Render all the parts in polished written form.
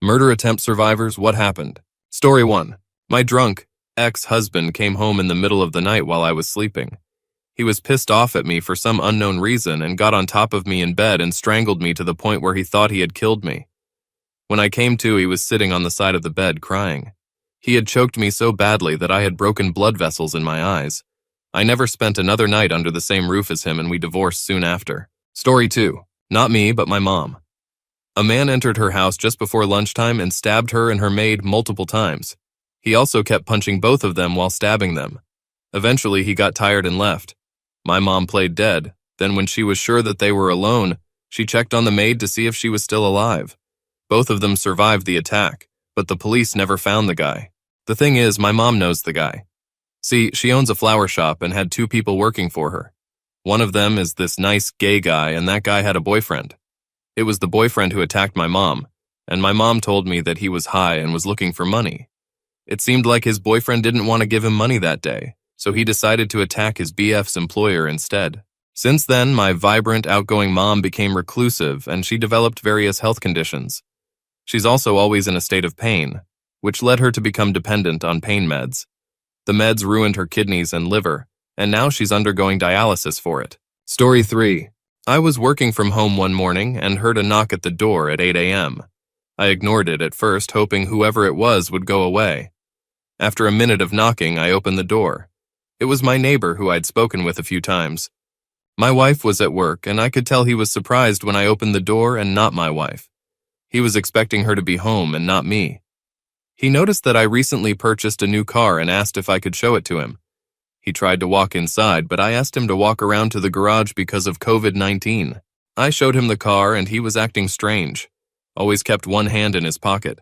Murder attempt survivors, what happened? Story 1. My drunk ex-husband came home in the middle of the night while I was sleeping. He was pissed off at me for some unknown reason and got on top of me in bed and strangled me to the point where he thought he had killed me. When I came to, he was sitting on the side of the bed crying. He had choked me so badly that I had broken blood vessels in my eyes. I never spent another night under the same roof as him, and we divorced soon after. Story 2. Not me, but my mom. A man entered her house just before lunchtime and stabbed her and her maid multiple times. He also kept punching both of them while stabbing them. Eventually, he got tired and left. My mom played dead. Then when she was sure that they were alone, she checked on the maid to see if she was still alive. Both of them survived the attack, but the police never found the guy. The thing is, my mom knows the guy. See, she owns a flower shop and had 2 people working for her. One of them is this nice gay guy, and that guy had a boyfriend. It was the boyfriend who attacked my mom, and my mom told me that he was high and was looking for money. It seemed like his boyfriend didn't want to give him money that day, so he decided to attack his BF's employer instead. Since then, my vibrant, outgoing mom became reclusive, and she developed various health conditions. She's also always in a state of pain, which led her to become dependent on pain meds. The meds ruined her kidneys and liver, and now she's undergoing dialysis for it. Story 3. I was working from home one morning and heard a knock at the door at 8 a.m. I ignored it at first, hoping whoever it was would go away. After a minute of knocking, I opened the door. It was my neighbor who I'd spoken with a few times. My wife was at work, and I could tell he was surprised when I opened the door and not my wife. He was expecting her to be home and not me. He noticed that I recently purchased a new car and asked if I could show it to him. He tried to walk inside, but I asked him to walk around to the garage because of COVID-19. I showed him the car and he was acting strange. Always kept one hand in his pocket.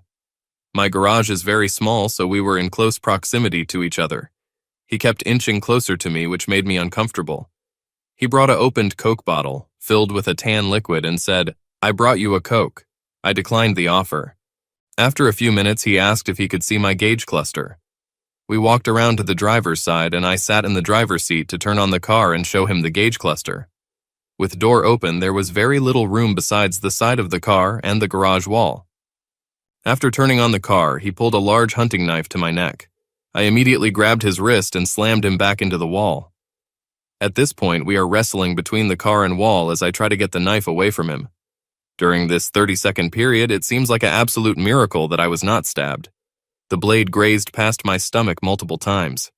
My garage is very small, so we were in close proximity to each other. He kept inching closer to me, which made me uncomfortable. He brought an opened Coke bottle, filled with a tan liquid, and said, "I brought you a Coke." I declined the offer. After a few minutes, he asked if he could see my gauge cluster. We walked around to the driver's side, and I sat in the driver's seat to turn on the car and show him the gauge cluster. With door open, there was very little room besides the side of the car and the garage wall. After turning on the car, he pulled a large hunting knife to my neck. I immediately grabbed his wrist and slammed him back into the wall. At this point, we are wrestling between the car and wall as I try to get the knife away from him. During this 30-second period, it seems like an absolute miracle that I was not stabbed. The blade grazed past my stomach multiple times.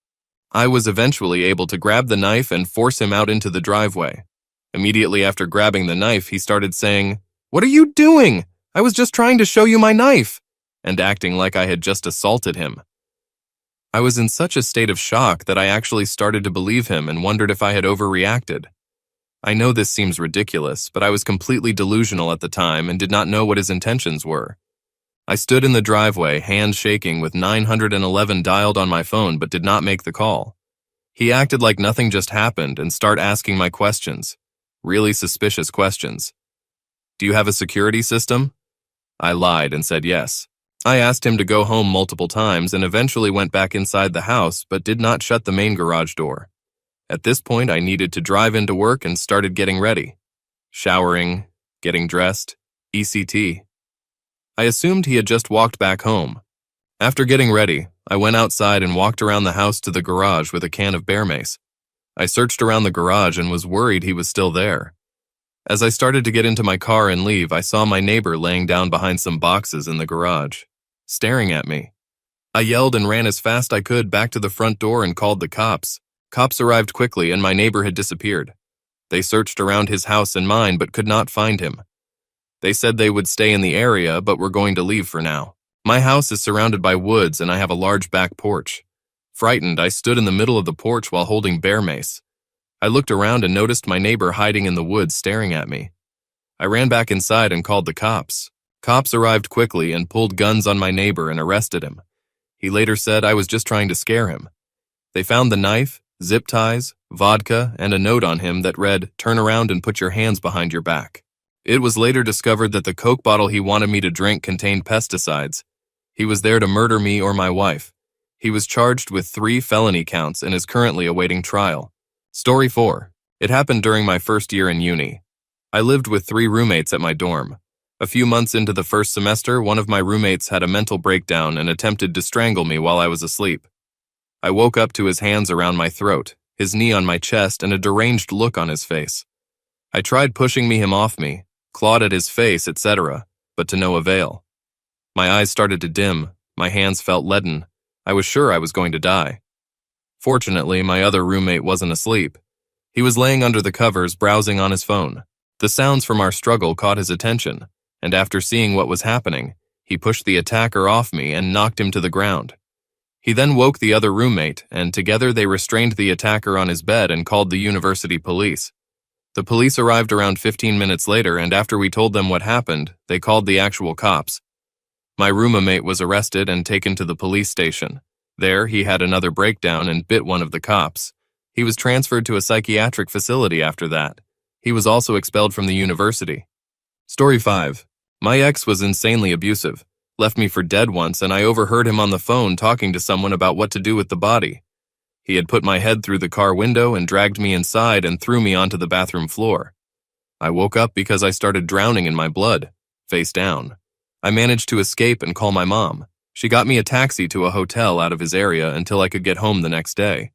I was eventually able to grab the knife and force him out into the driveway. Immediately after grabbing the knife, he started saying, "What are you doing? I was just trying to show you my knife," and acting like I had just assaulted him. I was in such a state of shock that I actually started to believe him and wondered if I had overreacted. I know this seems ridiculous, but I was completely delusional at the time and did not know what his intentions were. I stood in the driveway, hands shaking, with 911 dialed on my phone but did not make the call. He acted like nothing just happened and started asking my questions. Really suspicious questions. "Do you have a security system?" I lied and said yes. I asked him to go home multiple times and eventually went back inside the house but did not shut the main garage door. At this point, I needed to drive into work and started getting ready. Showering, getting dressed, ECT. I assumed he had just walked back home. After getting ready, I went outside and walked around the house to the garage with a can of bear mace. I searched around the garage and was worried he was still there. As I started to get into my car and leave, I saw my neighbor laying down behind some boxes in the garage, staring at me. I yelled and ran as fast I could back to the front door and called the cops. Cops arrived quickly and my neighbor had disappeared. They searched around his house and mine but could not find him. They said they would stay in the area but were going to leave for now. My house is surrounded by woods and I have a large back porch. Frightened, I stood in the middle of the porch while holding bear mace. I looked around and noticed my neighbor hiding in the woods staring at me. I ran back inside and called the cops. Cops arrived quickly and pulled guns on my neighbor and arrested him. He later said I was just trying to scare him. They found the knife, zip ties, vodka, and a note on him that read, "Turn around and put your hands behind your back." It was later discovered that the Coke bottle he wanted me to drink contained pesticides. He was there to murder me or my wife. He was charged with 3 felony counts and is currently awaiting trial. Story 4. It happened during my first year in uni. I lived with 3 roommates at my dorm. A few months into the first semester, one of my roommates had a mental breakdown and attempted to strangle me while I was asleep. I woke up to his hands around my throat, his knee on my chest, and a deranged look on his face. I tried pushing him off me, clawed at his face, etc., but to no avail. My eyes started to dim, my hands felt leaden. I was sure I was going to die. Fortunately, my other roommate wasn't asleep. He was laying under the covers, browsing on his phone. The sounds from our struggle caught his attention, and after seeing what was happening, he pushed the attacker off me and knocked him to the ground. He then woke the other roommate, and together they restrained the attacker on his bed and called the university police. The police arrived around 15 minutes later, and after we told them what happened, they called the actual cops. My roommate was arrested and taken to the police station. There, he had another breakdown and bit one of the cops. He was transferred to a psychiatric facility after that. He was also expelled from the university. Story 5. My ex was insanely abusive. Left me for dead once, and I overheard him on the phone talking to someone about what to do with the body. He had put my head through the car window and dragged me inside and threw me onto the bathroom floor. I woke up because I started drowning in my blood, face down. I managed to escape and call my mom. She got me a taxi to a hotel out of his area until I could get home the next day.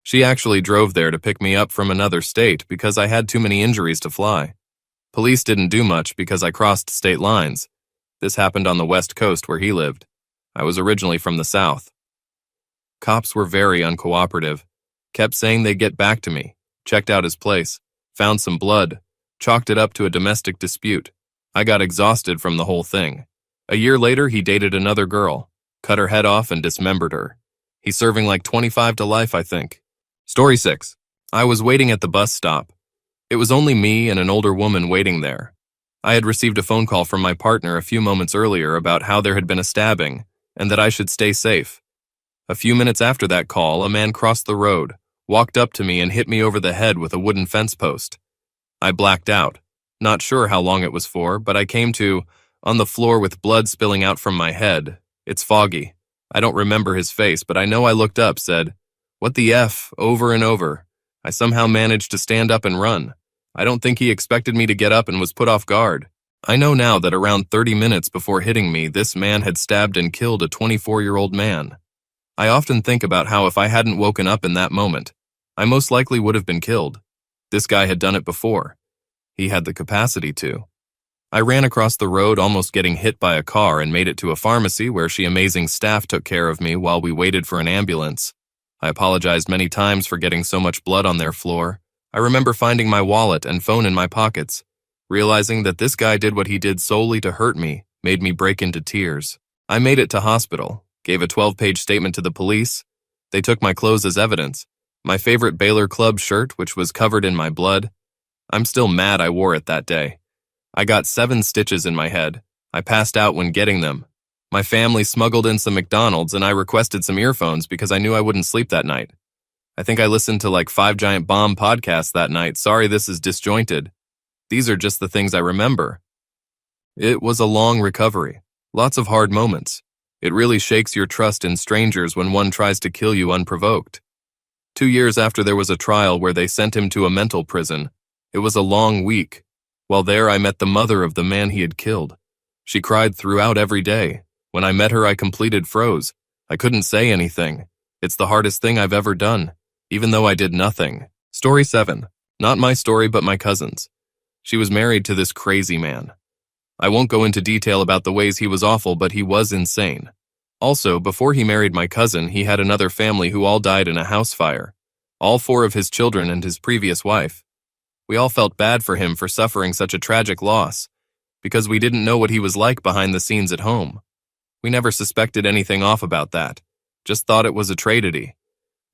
She actually drove there to pick me up from another state because I had too many injuries to fly. Police didn't do much because I crossed state lines. This happened on the West Coast where he lived. I was originally from the South. Cops were very uncooperative. Kept saying they'd get back to me. Checked out his place. Found some blood. Chalked it up to a domestic dispute. I got exhausted from the whole thing. A year later, he dated another girl. Cut her head off and dismembered her. He's serving like 25 to life, I think. Story 6. I was waiting at the bus stop. It was only me and an older woman waiting there. I had received a phone call from my partner a few moments earlier about how there had been a stabbing and that I should stay safe. A few minutes after that call, a man crossed the road, walked up to me and hit me over the head with a wooden fence post. I blacked out, not sure how long it was for, but I came to, on the floor with blood spilling out from my head. It's foggy. I don't remember his face, but I know I looked up, said, "What the F?" over and over. I somehow managed to stand up and run. I don't think he expected me to get up and was put off guard. I know now that around 30 minutes before hitting me, this man had stabbed and killed a 24-year-old man. I often think about how if I hadn't woken up in that moment, I most likely would have been killed. This guy had done it before. He had the capacity to. I ran across the road, almost getting hit by a car, and made it to a pharmacy where amazing staff took care of me while we waited for an ambulance. I apologized many times for getting so much blood on their floor. I remember finding my wallet and phone in my pockets. Realizing that this guy did what he did solely to hurt me made me break into tears. I made it to hospital, gave a 12-page statement to the police. They took my clothes as evidence. My favorite Baylor Club shirt, which was covered in my blood. I'm still mad I wore it that day. I got 7 stitches in my head. I passed out when getting them. My family smuggled in some McDonald's and I requested some earphones because I knew I wouldn't sleep that night. I think I listened to like 5 Giant Bomb podcasts that night. Sorry this is disjointed. These are just the things I remember. It was a long recovery. Lots of hard moments. It really shakes your trust in strangers when one tries to kill you unprovoked. 2 years after there was a trial where they sent him to a mental prison. It was a long week. While there, I met the mother of the man he had killed. She cried throughout every day. When I met her, I completely froze. I couldn't say anything. It's the hardest thing I've ever done, even though I did nothing. Story 7. Not my story, but my cousin's. She was married to this crazy man. I won't go into detail about the ways he was awful, but he was insane. Also, before he married my cousin, he had another family who all died in a house fire. All 4 of his children and his previous wife. We all felt bad for him for suffering such a tragic loss, because we didn't know what he was like behind the scenes at home. We never suspected anything off about that, just thought it was a tragedy.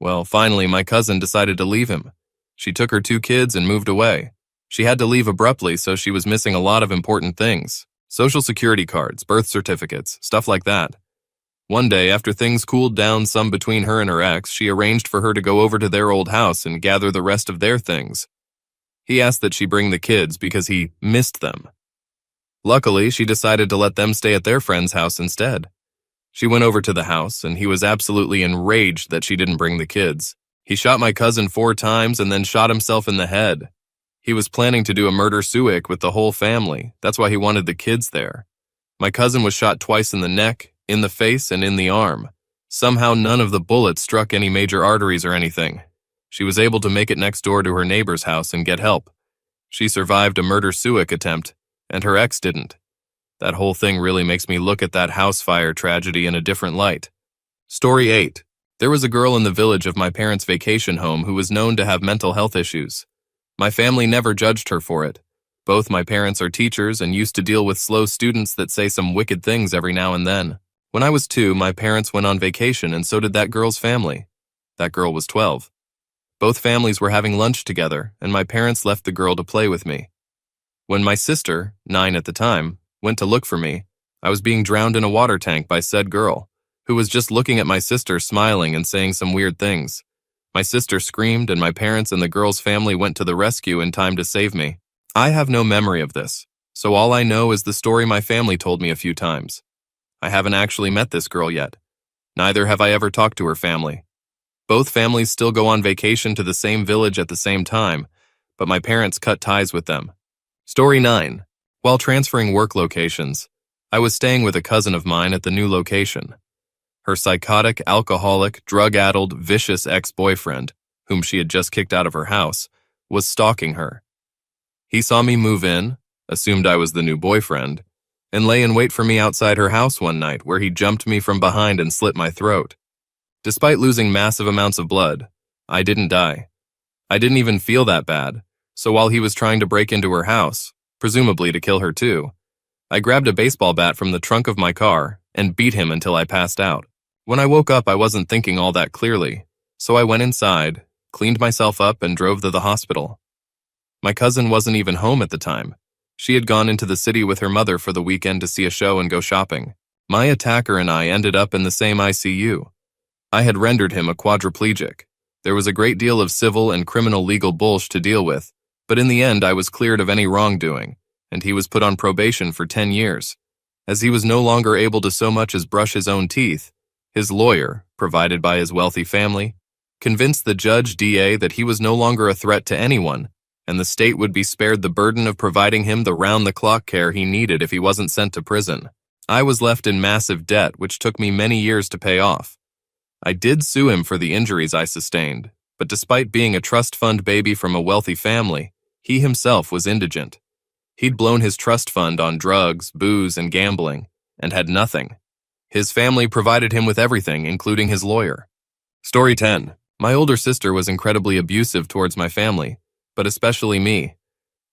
Well, finally, my cousin decided to leave him. She took her 2 kids and moved away. She had to leave abruptly, so she was missing a lot of important things. Social security cards, birth certificates, stuff like that. One day, after things cooled down some between her and her ex, she arranged for her to go over to their old house and gather the rest of their things. He asked that she bring the kids because he missed them. Luckily, she decided to let them stay at their friend's house instead. She went over to the house, and he was absolutely enraged that she didn't bring the kids. He shot my cousin 4 times and then shot himself in the head. He was planning to do a murder-suicide with the whole family. That's why he wanted the kids there. My cousin was shot twice in the neck, in the face, and in the arm. Somehow none of the bullets struck any major arteries or anything. She was able to make it next door to her neighbor's house and get help. She survived a murder-suicide attempt, and her ex didn't. That whole thing really makes me look at that house fire tragedy in a different light. Story 8. There was a girl in the village of my parents' vacation home who was known to have mental health issues. My family never judged her for it. Both my parents are teachers and used to deal with slow students that say some wicked things every now and then. When I was 2, my parents went on vacation and so did that girl's family. That girl was 12. Both families were having lunch together, and my parents left the girl to play with me. When my sister, 9 at the time, went to look for me, I was being drowned in a water tank by said girl, who was just looking at my sister smiling and saying some weird things. My sister screamed and my parents and the girl's family went to the rescue in time to save me. I have no memory of this, so all I know is the story my family told me a few times. I haven't actually met this girl yet. Neither have I ever talked to her family. Both families still go on vacation to the same village at the same time, but my parents cut ties with them. Story 9. While transferring work locations, I was staying with a cousin of mine at the new location. Her psychotic, alcoholic, drug-addled, vicious ex-boyfriend, whom she had just kicked out of her house, was stalking her. He saw me move in, assumed I was the new boyfriend, and lay in wait for me outside her house one night where he jumped me from behind and slit my throat. Despite losing massive amounts of blood, I didn't die. I didn't even feel that bad, so while he was trying to break into her house, presumably to kill her too, I grabbed a baseball bat from the trunk of my car and beat him until I passed out. When I woke up, I wasn't thinking all that clearly, so I went inside, cleaned myself up, and drove to the hospital. My cousin wasn't even home at the time. She had gone into the city with her mother for the weekend to see a show and go shopping. My attacker and I ended up in the same ICU. I had rendered him a quadriplegic. There was a great deal of civil and criminal legal bullshit to deal with, but in the end I was cleared of any wrongdoing, and he was put on probation for 10 years. As he was no longer able to so much as brush his own teeth, his lawyer, provided by his wealthy family, convinced the judge DA that he was no longer a threat to anyone, and the state would be spared the burden of providing him the round-the-clock care he needed if he wasn't sent to prison. I was left in massive debt, which took me many years to pay off. I did sue him for the injuries I sustained, but despite being a trust fund baby from a wealthy family, he himself was indigent. He'd blown his trust fund on drugs, booze, and gambling, and had nothing. His family provided him with everything, including his lawyer. Story 10. My older sister was incredibly abusive towards my family, but especially me.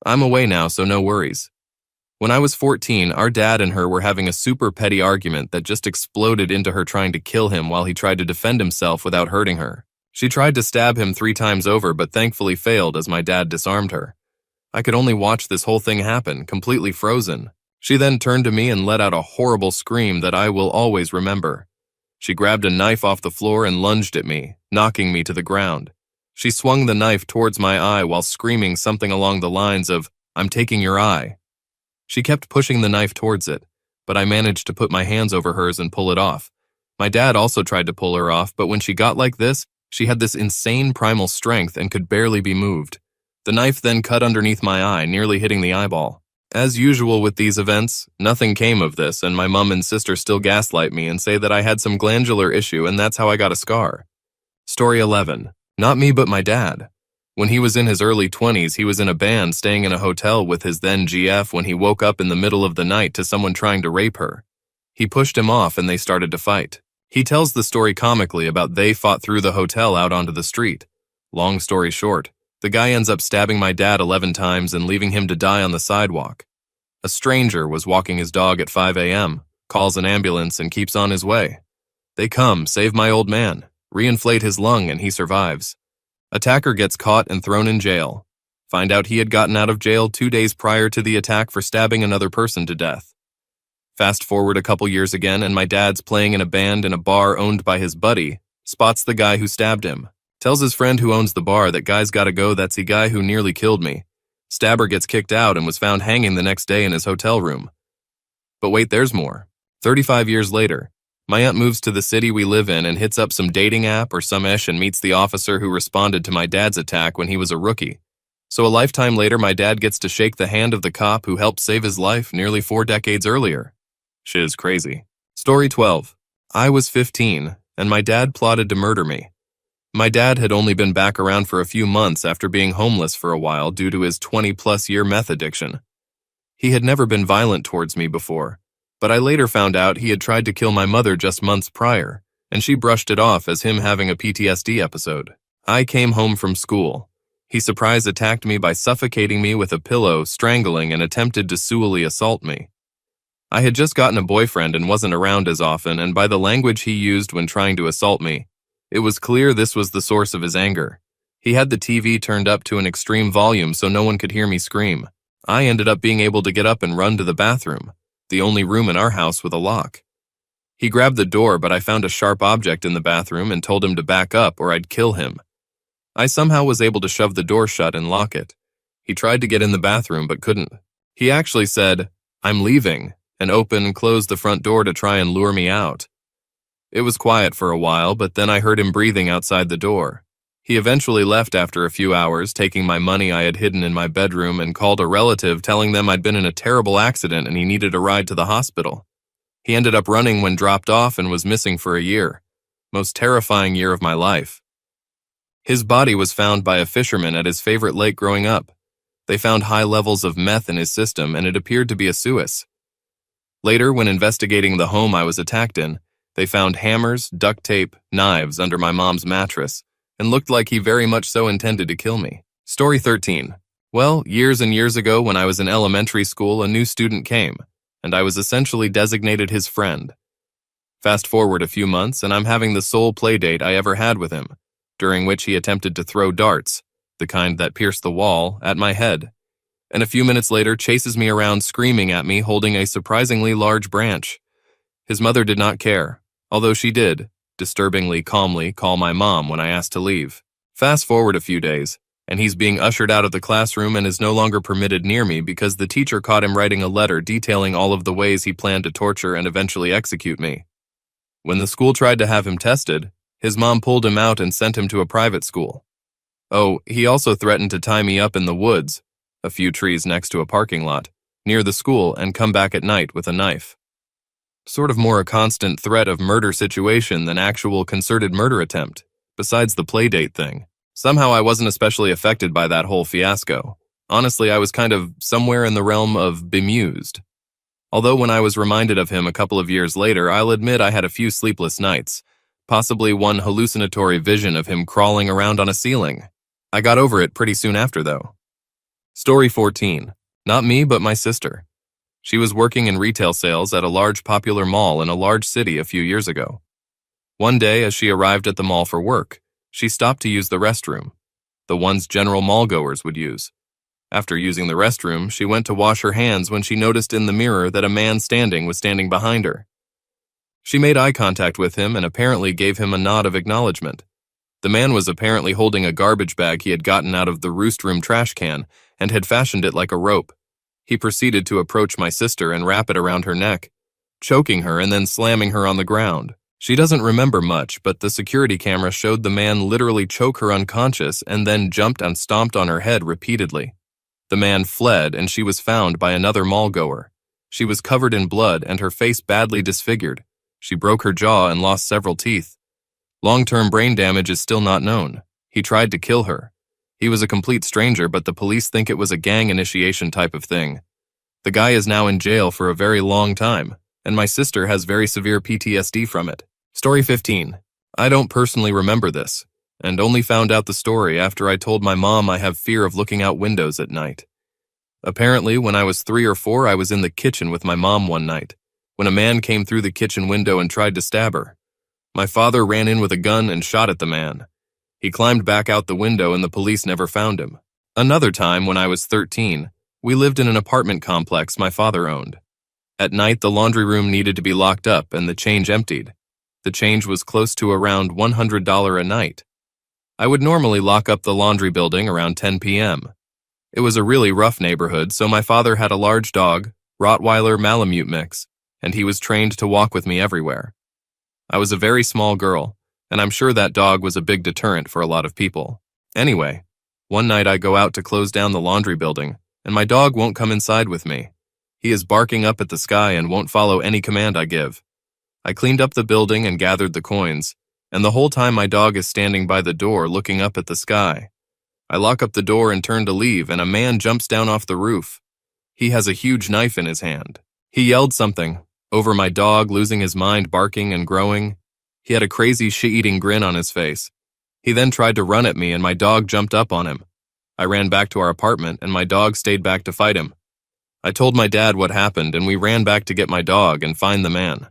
I'm away now, so no worries. When I was 14, our dad and her were having a super petty argument that just exploded into her trying to kill him while he tried to defend himself without hurting her. She tried to stab him 3 times over, but thankfully failed as my dad disarmed her. I could only watch this whole thing happen, completely frozen. She then turned to me and let out a horrible scream that I will always remember. She grabbed a knife off the floor and lunged at me, knocking me to the ground. She swung the knife towards my eye while screaming something along the lines of, "I'm taking your eye." She kept pushing the knife towards it, but I managed to put my hands over hers and pull it off. My dad also tried to pull her off, but when she got like this, she had this insane primal strength and could barely be moved. The knife then cut underneath my eye, nearly hitting the eyeball. As usual with these events, nothing came of this, and my mom and sister still gaslight me and say that I had some glandular issue and that's how I got a scar. Story 11. Not me, but my dad. When he was in his early 20s, he was in a band staying in a hotel with his then GF when he woke up in the middle of the night to someone trying to rape her. He pushed him off and they started to fight. He tells the story comically about they fought through the hotel out onto the street. Long story short, the guy ends up stabbing my dad 11 times and leaving him to die on the sidewalk. A stranger was walking his dog at 5 a.m., calls an ambulance and keeps on his way. They come, save my old man, reinflate his lung and he survives. Attacker gets caught and thrown in jail. Find out he had gotten out of jail 2 days prior to the attack for stabbing another person to death. Fast forward a couple years again and my dad's playing in a band in a bar owned by his buddy, spots the guy who stabbed him. Tells his friend who owns the bar that guy's gotta go, that's the guy who nearly killed me. Stabber gets kicked out and was found hanging the next day in his hotel room. But wait, there's more. 35 years later, my aunt moves to the city we live in and hits up some dating app or some ish and meets the officer who responded to my dad's attack when he was a rookie. So a lifetime later, my dad gets to shake the hand of the cop who helped save his life nearly 4 decades earlier. Shiz crazy. Story 12. I was 15, and my dad plotted to murder me. My dad had only been back around for a few months after being homeless for a while due to his 20-plus year meth addiction. He had never been violent towards me before, but I later found out he had tried to kill my mother just months prior, and she brushed it off as him having a PTSD episode. I came home from school. He surprise attacked me by suffocating me with a pillow, strangling, and attempted to sexually assault me. I had just gotten a boyfriend and wasn't around as often, and by the language he used when trying to assault me, it was clear this was the source of his anger. He had the TV turned up to an extreme volume so no one could hear me scream. I ended up being able to get up and run to the bathroom, the only room in our house with a lock. He grabbed the door, but I found a sharp object in the bathroom and told him to back up or I'd kill him. I somehow was able to shove the door shut and lock it. He tried to get in the bathroom but couldn't. He actually said, "I'm leaving," and opened and closed the front door to try and lure me out. It was quiet for a while, but then I heard him breathing outside the door. He eventually left after a few hours, taking my money I had hidden in my bedroom, and called a relative telling them I'd been in a terrible accident and he needed a ride to the hospital. He ended up running when dropped off and was missing for a year. Most terrifying year of my life. His body was found by a fisherman at his favorite lake growing up. They found high levels of meth in his system and it appeared to be a suicide. Later, when investigating the home I was attacked in, they found hammers, duct tape, knives under my mom's mattress, and looked like he very much so intended to kill me. Story 13. Well, years and years ago when I was in elementary school, a new student came, and I was essentially designated his friend. Fast forward a few months, and I'm having the sole play date I ever had with him, during which he attempted to throw darts, the kind that pierce the wall, at my head, and a few minutes later chases me around screaming at me holding a surprisingly large branch. His mother did not care, although she did, disturbingly calmly, call my mom when I asked to leave. Fast forward a few days, and he's being ushered out of the classroom and is no longer permitted near me because the teacher caught him writing a letter detailing all of the ways he planned to torture and eventually execute me. When the school tried to have him tested, his mom pulled him out and sent him to a private school. Oh, he also threatened to tie me up in the woods, a few trees next to a parking lot, near the school, and come back at night with a knife. Sort of more a constant threat of murder situation than actual concerted murder attempt, besides the playdate thing. Somehow I wasn't especially affected by that whole fiasco. Honestly, I was kind of somewhere in the realm of bemused. Although when I was reminded of him a couple of years later, I'll admit I had a few sleepless nights, possibly one hallucinatory vision of him crawling around on a ceiling. I got over it pretty soon after, though. Story 14. Not me, but my sister. She was working in retail sales at a large popular mall in a large city a few years ago. One day, as she arrived at the mall for work, she stopped to use the restroom, the ones general mall-goers would use. After using the restroom, she went to wash her hands when she noticed in the mirror that a man was standing behind her. She made eye contact with him and apparently gave him a nod of acknowledgement. The man was apparently holding a garbage bag he had gotten out of the roost room trash can and had fashioned it like a rope. He proceeded to approach my sister and wrap it around her neck, choking her and then slamming her on the ground. She doesn't remember much, but the security camera showed the man literally choke her unconscious and then jumped and stomped on her head repeatedly. The man fled and she was found by another mall-goer. She was covered in blood and her face badly disfigured. She broke her jaw and lost several teeth. Long-term brain damage is still not known. He tried to kill her. He was a complete stranger, but the police think it was a gang initiation type of thing. The guy is now in jail for a very long time, and my sister has very severe PTSD from it. Story 15. I don't personally remember this, and only found out the story after I told my mom I have fear of looking out windows at night. Apparently, when I was 3 or 4, I was in the kitchen with my mom one night, when a man came through the kitchen window and tried to stab her. My father ran in with a gun and shot at the man. He climbed back out the window and the police never found him. Another time, when I was 13, we lived in an apartment complex my father owned. At night, the laundry room needed to be locked up and the change emptied. The change was close to around $100 a night. I would normally lock up the laundry building around 10 p.m. It was a really rough neighborhood, so my father had a large dog, Rottweiler Malamute mix, and he was trained to walk with me everywhere. I was a very small girl, and I'm sure that dog was a big deterrent for a lot of people. Anyway, One night I go out to close down the laundry building, and my dog won't come inside with me. He is barking up at the sky and won't follow any command I give. I cleaned up the building and gathered the coins, and the whole time my dog is standing by the door looking up at the sky. I lock up the door and turn to leave, and a man jumps down off the roof. He has a huge knife in his hand. He yelled something over my dog losing his mind, barking and growling. He had a crazy shit-eating grin on his face. He then tried to run at me, and my dog jumped up on him. I ran back to our apartment, and my dog stayed back to fight him. I told my dad what happened, and we ran back to get my dog and find the man.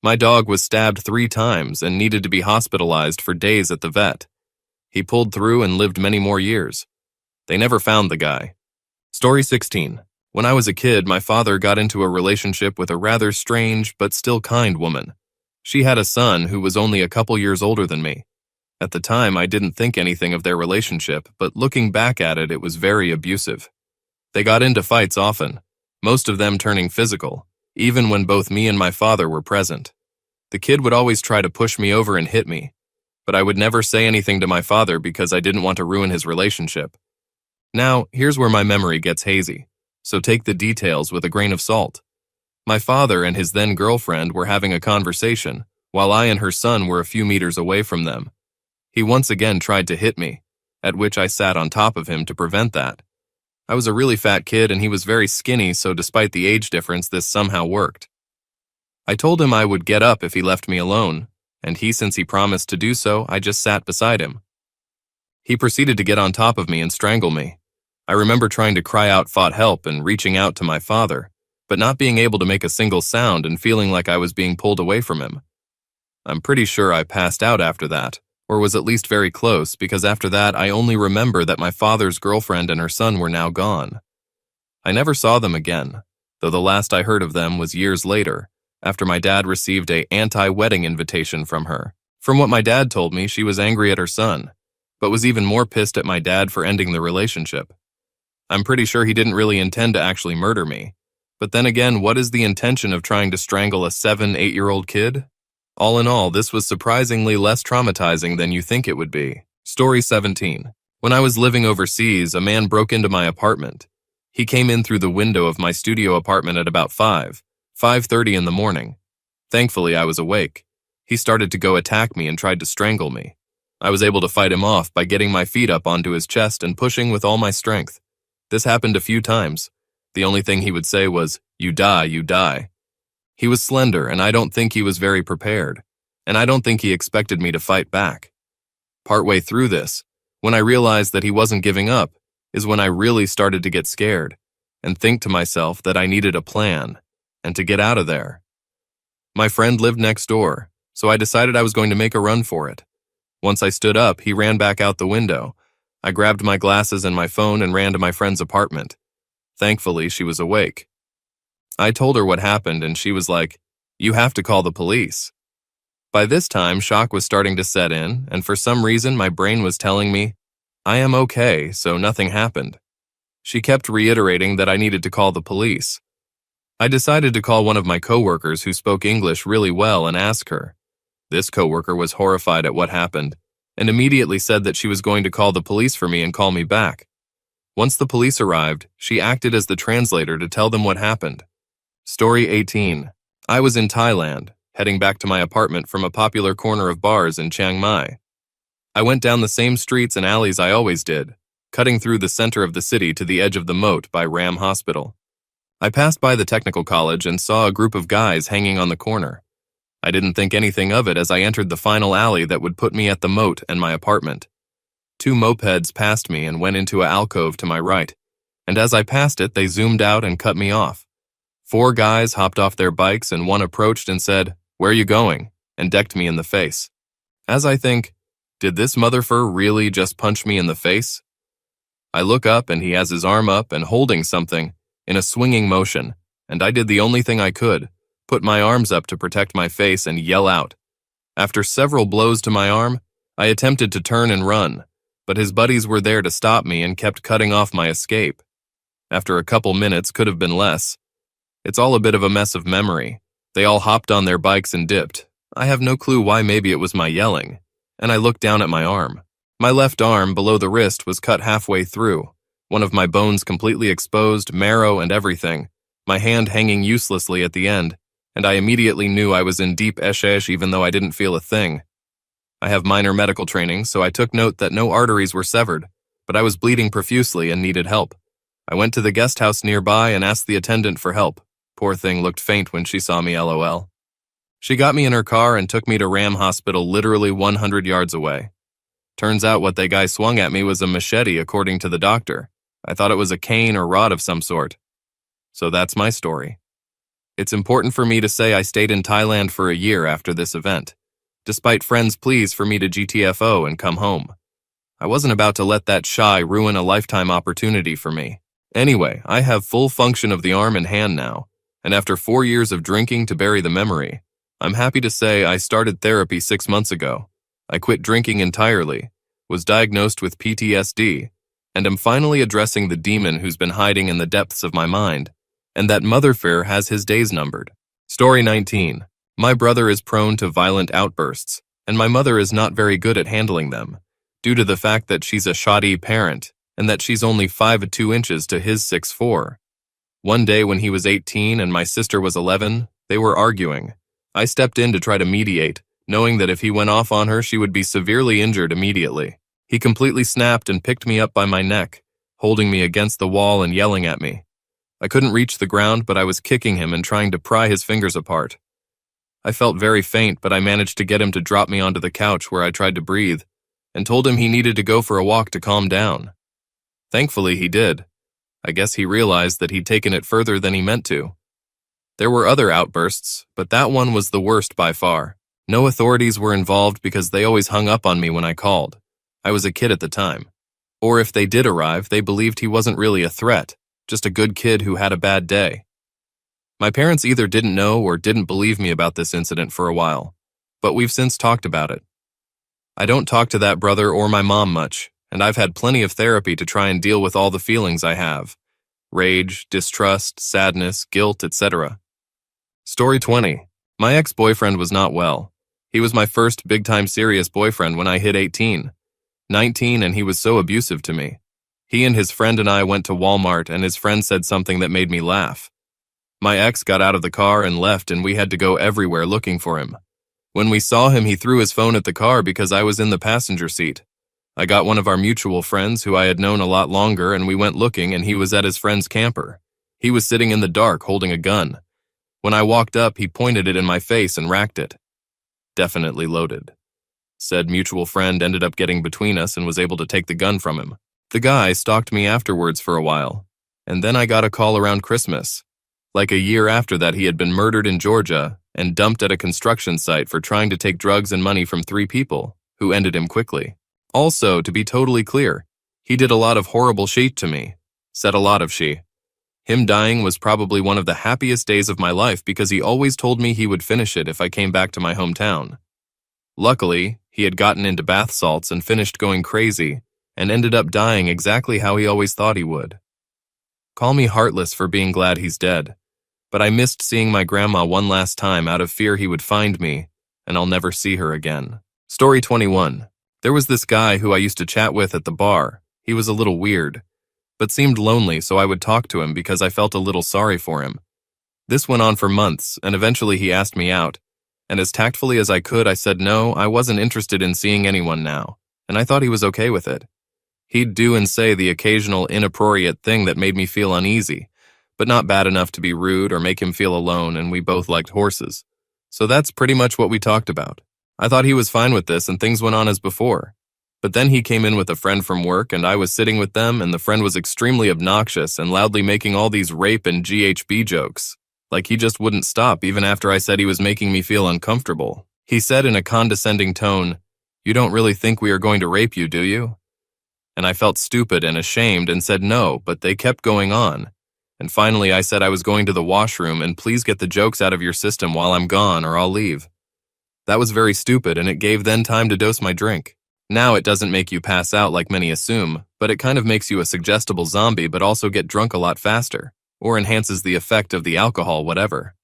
My dog was stabbed 3 times and needed to be hospitalized for days at the vet. He pulled through and lived many more years. They never found the guy. Story 16. When I was a kid, my father got into a relationship with a rather strange but still kind woman. She had a son who was only a couple years older than me. At the time, I didn't think anything of their relationship, but looking back at it, it was very abusive. They got into fights often, most of them turning physical, even when both me and my father were present. The kid would always try to push me over and hit me, but I would never say anything to my father because I didn't want to ruin his relationship. Now, here's where my memory gets hazy, so take the details with a grain of salt. My father and his then girlfriend were having a conversation, while I and her son were a few meters away from them. He once again tried to hit me, at which I sat on top of him to prevent that. I was a really fat kid and he was very skinny, so despite the age difference, this somehow worked. I told him I would get up if he left me alone, and since he promised to do so, I just sat beside him. He proceeded to get on top of me and strangle me. I remember trying to cry out for help and reaching out to my father, but not being able to make a single sound and feeling like I was being pulled away from him. I'm pretty sure I passed out after that, or was at least very close, because after that I only remember that my father's girlfriend and her son were now gone. I never saw them again, though the last I heard of them was years later, after my dad received an anti-wedding invitation from her. From what my dad told me, she was angry at her son, but was even more pissed at my dad for ending the relationship. I'm pretty sure he didn't really intend to actually murder me, but then again, what is the intention of trying to strangle a 7-8-year-old kid? All in all, this was surprisingly less traumatizing than you think it would be. Story 17. When I was living overseas, a man broke into my apartment. He came in through the window of my studio apartment at about 5:30 in the morning. Thankfully, I was awake. He started to go attack me and tried to strangle me. I was able to fight him off by getting my feet up onto his chest and pushing with all my strength. This happened a few times. The only thing he would say was, "You die, you die." He was slender, and I don't think he was very prepared, and I don't think he expected me to fight back. Partway through this, when I realized that he wasn't giving up, is when I really started to get scared and think to myself that I needed a plan and to get out of there. My friend lived next door, so I decided I was going to make a run for it. Once I stood up, he ran back out the window. I grabbed my glasses and my phone and ran to my friend's apartment. Thankfully, she was awake. I told her what happened, and she was like, "You have to call the police." By this time, shock was starting to set in, and for some reason, my brain was telling me, I am okay, so nothing happened. She kept reiterating that I needed to call the police. I decided to call one of my coworkers who spoke English really well and ask her. This coworker was horrified at what happened, and immediately said that she was going to call the police for me and call me back. Once the police arrived, she acted as the translator to tell them what happened. Story 18. I was in Thailand, heading back to my apartment from a popular corner of bars in Chiang Mai. I went down the same streets and alleys I always did, cutting through the center of the city to the edge of the moat by Ram Hospital. I passed by the technical college and saw a group of guys hanging on the corner. I didn't think anything of it as I entered the final alley that would put me at the moat and my apartment. 2 mopeds passed me and went into an alcove to my right, and as I passed it, they zoomed out and cut me off. 4 guys hopped off their bikes and one approached and said, "Where are you going?" and decked me in the face. As I think, did this motherfucker really just punch me in the face? I look up and he has his arm up and holding something in a swinging motion, and I did the only thing I could, put my arms up to protect my face and yell out. After several blows to my arm, I attempted to turn and run, but his buddies were there to stop me and kept cutting off my escape. After a couple minutes, could have been less. It's all a bit of a mess of memory. They all hopped on their bikes and dipped. I have no clue why, maybe it was my yelling. And I looked down at my arm. My left arm, below the wrist, was cut halfway through, one of my bones completely exposed, marrow and everything, my hand hanging uselessly at the end, and I immediately knew I was in deep eshesh even though I didn't feel a thing. I have minor medical training, so I took note that no arteries were severed, but I was bleeding profusely and needed help. I went to the guest house nearby and asked the attendant for help. Poor thing looked faint when she saw me, lol. She got me in her car and took me to Ram Hospital literally 100 yards away. Turns out what that guy swung at me was a machete, according to the doctor. I thought it was a cane or rod of some sort. So that's my story. It's important for me to say I stayed in Thailand for a year after this event, despite friends' pleas for me to GTFO and come home. I wasn't about to let that shy ruin a lifetime opportunity for me. Anyway, I have full function of the arm and hand now, and after 4 years of drinking to bury the memory, I'm happy to say I started therapy 6 months ago. I quit drinking entirely, was diagnosed with PTSD, and am finally addressing the demon who's been hiding in the depths of my mind, and that Motherfair has his days numbered. Story 19. My brother is prone to violent outbursts, and my mother is not very good at handling them, due to the fact that she's a shoddy parent, and that she's only 5'2" to his 6'4". One day when he was 18 and my sister was 11, they were arguing. I stepped in to try to mediate, knowing that if he went off on her, she would be severely injured immediately. He completely snapped and picked me up by my neck, holding me against the wall and yelling at me. I couldn't reach the ground, but I was kicking him and trying to pry his fingers apart. I felt very faint, but I managed to get him to drop me onto the couch where I tried to breathe, and told him he needed to go for a walk to calm down. Thankfully, he did. I guess he realized that he'd taken it further than he meant to. There were other outbursts, but that one was the worst by far. No authorities were involved because they always hung up on me when I called. I was a kid at the time. Or if they did arrive, they believed he wasn't really a threat, just a good kid who had a bad day. My parents either didn't know or didn't believe me about this incident for a while, but we've since talked about it. I don't talk to that brother or my mom much, and I've had plenty of therapy to try and deal with all the feelings I have. Rage, distrust, sadness, guilt, etc. Story 20. My ex-boyfriend was not well. He was my first big-time serious boyfriend when I hit 18. 19, and he was so abusive to me. He and his friend and I went to Walmart, and his friend said something that made me laugh. My ex got out of the car and left, and we had to go everywhere looking for him. When we saw him, he threw his phone at the car because I was in the passenger seat. I got one of our mutual friends who I had known a lot longer, and we went looking, and he was at his friend's camper. He was sitting in the dark holding a gun. When I walked up, he pointed it in my face and racked it. Definitely loaded. Said mutual friend ended up getting between us and was able to take the gun from him. The guy stalked me afterwards for a while, and then I got a call around Christmas. Like a year after that, he had been murdered in Georgia and dumped at a construction site for trying to take drugs and money from 3 people, who ended him quickly. Also, to be totally clear, he did a lot of horrible shit to me. Said a lot of shit. Him dying was probably one of the happiest days of my life because he always told me he would finish it if I came back to my hometown. Luckily, he had gotten into bath salts and finished going crazy and ended up dying exactly how he always thought he would. Call me heartless for being glad he's dead, but I missed seeing my grandma one last time out of fear he would find me and I'll never see her again. Story 21. There was this guy who I used to chat with at the bar. He was a little weird, but seemed lonely, so I would talk to him because I felt a little sorry for him. This went on for months, and eventually he asked me out, and as tactfully as I could, I said no, I wasn't interested in seeing anyone now, and I thought he was okay with it. He'd do and say the occasional inappropriate thing that made me feel uneasy, but not bad enough to be rude or make him feel alone, and we both liked horses. So that's pretty much what we talked about. I thought he was fine with this and things went on as before. But then he came in with a friend from work and I was sitting with them and the friend was extremely obnoxious and loudly making all these rape and GHB jokes. Like he just wouldn't stop even after I said he was making me feel uncomfortable. He said in a condescending tone, "You don't really think we are going to rape you, do you?" And I felt stupid and ashamed and said no, but they kept going on. And finally I said I was going to the washroom and please get the jokes out of your system while I'm gone or I'll leave. That was very stupid and it gave them time to dose my drink. Now it doesn't make you pass out like many assume, but it kind of makes you a suggestible zombie but also get drunk a lot faster, or enhances the effect of the alcohol, whatever.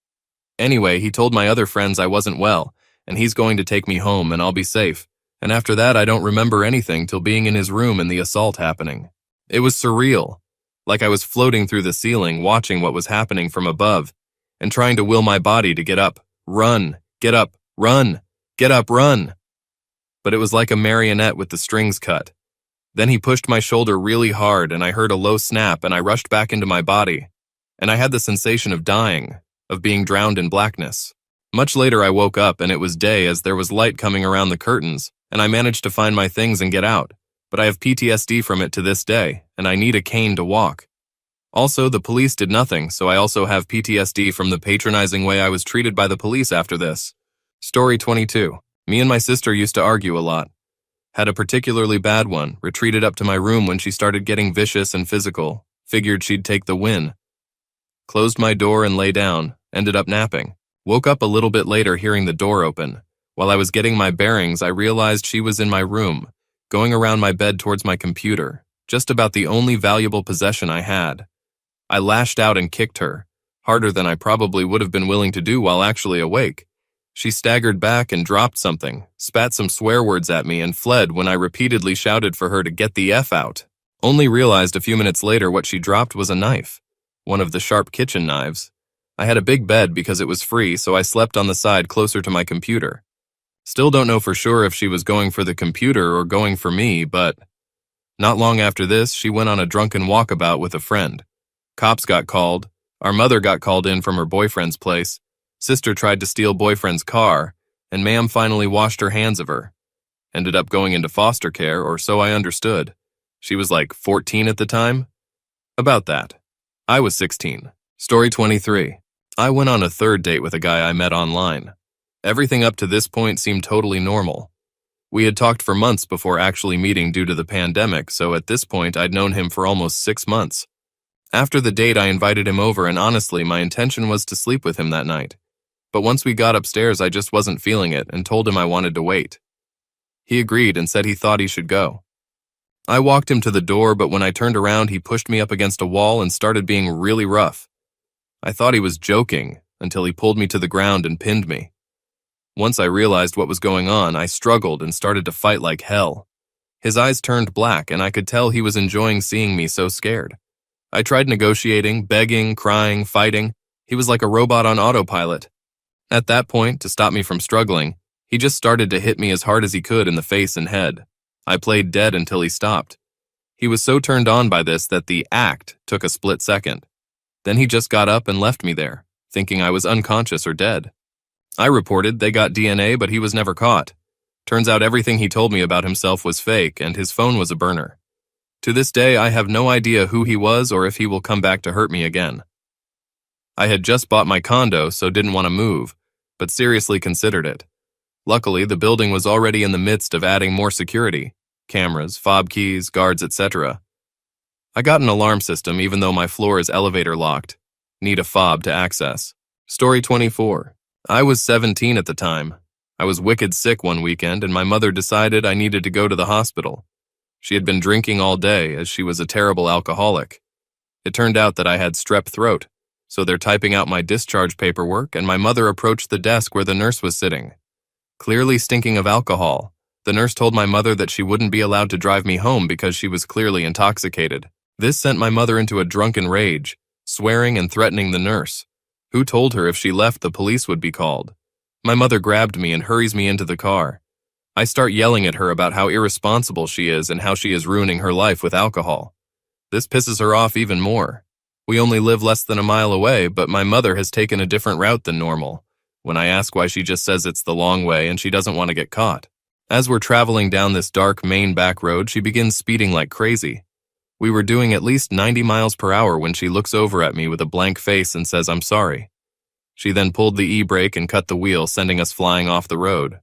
Anyway, he told my other friends I wasn't well, and he's going to take me home and I'll be safe, And after that, I don't remember anything till being in his room and the assault happening. It was surreal, like I was floating through the ceiling, watching what was happening from above, and trying to will my body to get up, run, get up, run, get up, run. But it was like a marionette with the strings cut. Then he pushed my shoulder really hard, and I heard a low snap, and I rushed back into my body. And I had the sensation of dying, of being drowned in blackness. Much later I woke up, and it was day as there was light coming around the curtains, and I managed to find my things and get out. But I have PTSD from it to this day, and I need a cane to walk. Also, the police did nothing, so I also have PTSD from the patronizing way I was treated by the police after this. Story 22. Me and my sister used to argue a lot. Had a particularly bad one, retreated up to my room when she started getting vicious and physical, figured she'd take the win. Closed my door and lay down, ended up napping. Woke up a little bit later hearing the door open. While I was getting my bearings, I realized she was in my room, going around my bed towards my computer, just about the only valuable possession I had. I lashed out and kicked her, harder than I probably would have been willing to do while actually awake. She staggered back and dropped something, spat some swear words at me, and fled when I repeatedly shouted for her to get the F out. Only realized a few minutes later what she dropped was a knife, one of the sharp kitchen knives. I had a big bed because it was free, so I slept on the side closer to my computer. Still don't know for sure if she was going for the computer or going for me, but not long after this, she went on a drunken walkabout with a friend. Cops got called. Our mother got called in from her boyfriend's place. Sister tried to steal boyfriend's car, and ma'am finally washed her hands of her. Ended up going into foster care, or so I understood. She was like 14 at the time? About that. I was 16. Story 23. I went on a third date with a guy I met online. Everything up to this point seemed totally normal. We had talked for months before actually meeting due to the pandemic, so at this point I'd known him for almost 6 months. After the date, I invited him over, and honestly, my intention was to sleep with him that night. But once we got upstairs, I just wasn't feeling it and told him I wanted to wait. He agreed and said he thought he should go. I walked him to the door, but when I turned around, he pushed me up against a wall and started being really rough. I thought he was joking until he pulled me to the ground and pinned me. Once I realized what was going on, I struggled and started to fight like hell. His eyes turned black, and I could tell he was enjoying seeing me so scared. I tried negotiating, begging, crying, fighting. He was like a robot on autopilot. At that point, to stop me from struggling, he just started to hit me as hard as he could in the face and head. I played dead until he stopped. He was so turned on by this that the act took a split second. Then he just got up and left me there, thinking I was unconscious or dead. I reported, they got DNA, but he was never caught. Turns out everything he told me about himself was fake, and his phone was a burner. To this day, I have no idea who he was or if he will come back to hurt me again. I had just bought my condo, so didn't want to move, but seriously considered it. Luckily, the building was already in the midst of adding more security, cameras, fob keys, guards, etc. I got an alarm system even though my floor is elevator locked. Need a fob to access. Story 24. I was 17 at the time. I was wicked sick one weekend and my mother decided I needed to go to the hospital. She had been drinking all day as she was a terrible alcoholic. It turned out that I had strep throat, so they're typing out my discharge paperwork and my mother approached the desk where the nurse was sitting. Clearly stinking of alcohol, the nurse told my mother that she wouldn't be allowed to drive me home because she was clearly intoxicated. This sent my mother into a drunken rage, swearing and threatening the nurse, who told her if she left the police would be called. My mother grabbed me and hurries me into the car. I start yelling at her about how irresponsible she is and how she is ruining her life with alcohol. This pisses her off even more. We only live less than a mile away, but my mother has taken a different route than normal. When I ask why, she just says it's the long way and she doesn't want to get caught. As we're traveling down this dark main back road, she begins speeding like crazy. We were doing at least 90 miles per hour when she looks over at me with a blank face and says, "I'm sorry." She then pulled the e-brake and cut the wheel, sending us flying off the road.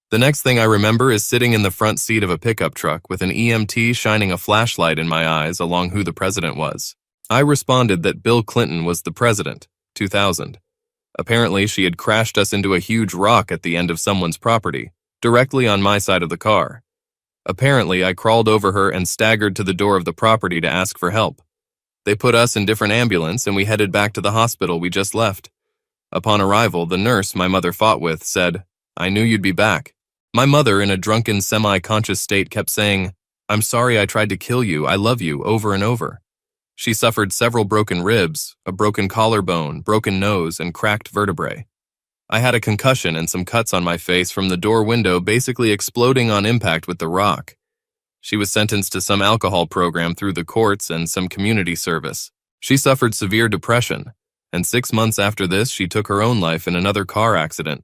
The next thing I remember is sitting in the front seat of a pickup truck with an EMT shining a flashlight in my eyes along who the president was. I responded that Bill Clinton was the president, 2000. Apparently, she had crashed us into a huge rock at the end of someone's property, directly on my side of the car. Apparently, I crawled over her and staggered to the door of the property to ask for help. They put us in different ambulance and we headed back to the hospital we just left. Upon arrival, the nurse my mother fought with said, "I knew you'd be back." My mother, in a drunken, semi-conscious state, kept saying, "I'm sorry I tried to kill you, I love you," over and over. She suffered several broken ribs, a broken collarbone, broken nose, and cracked vertebrae. I had a concussion and some cuts on my face from the door window basically exploding on impact with the rock. She was sentenced to some alcohol program through the courts and some community service. She suffered severe depression, and 6 months after this, she took her own life in another car accident.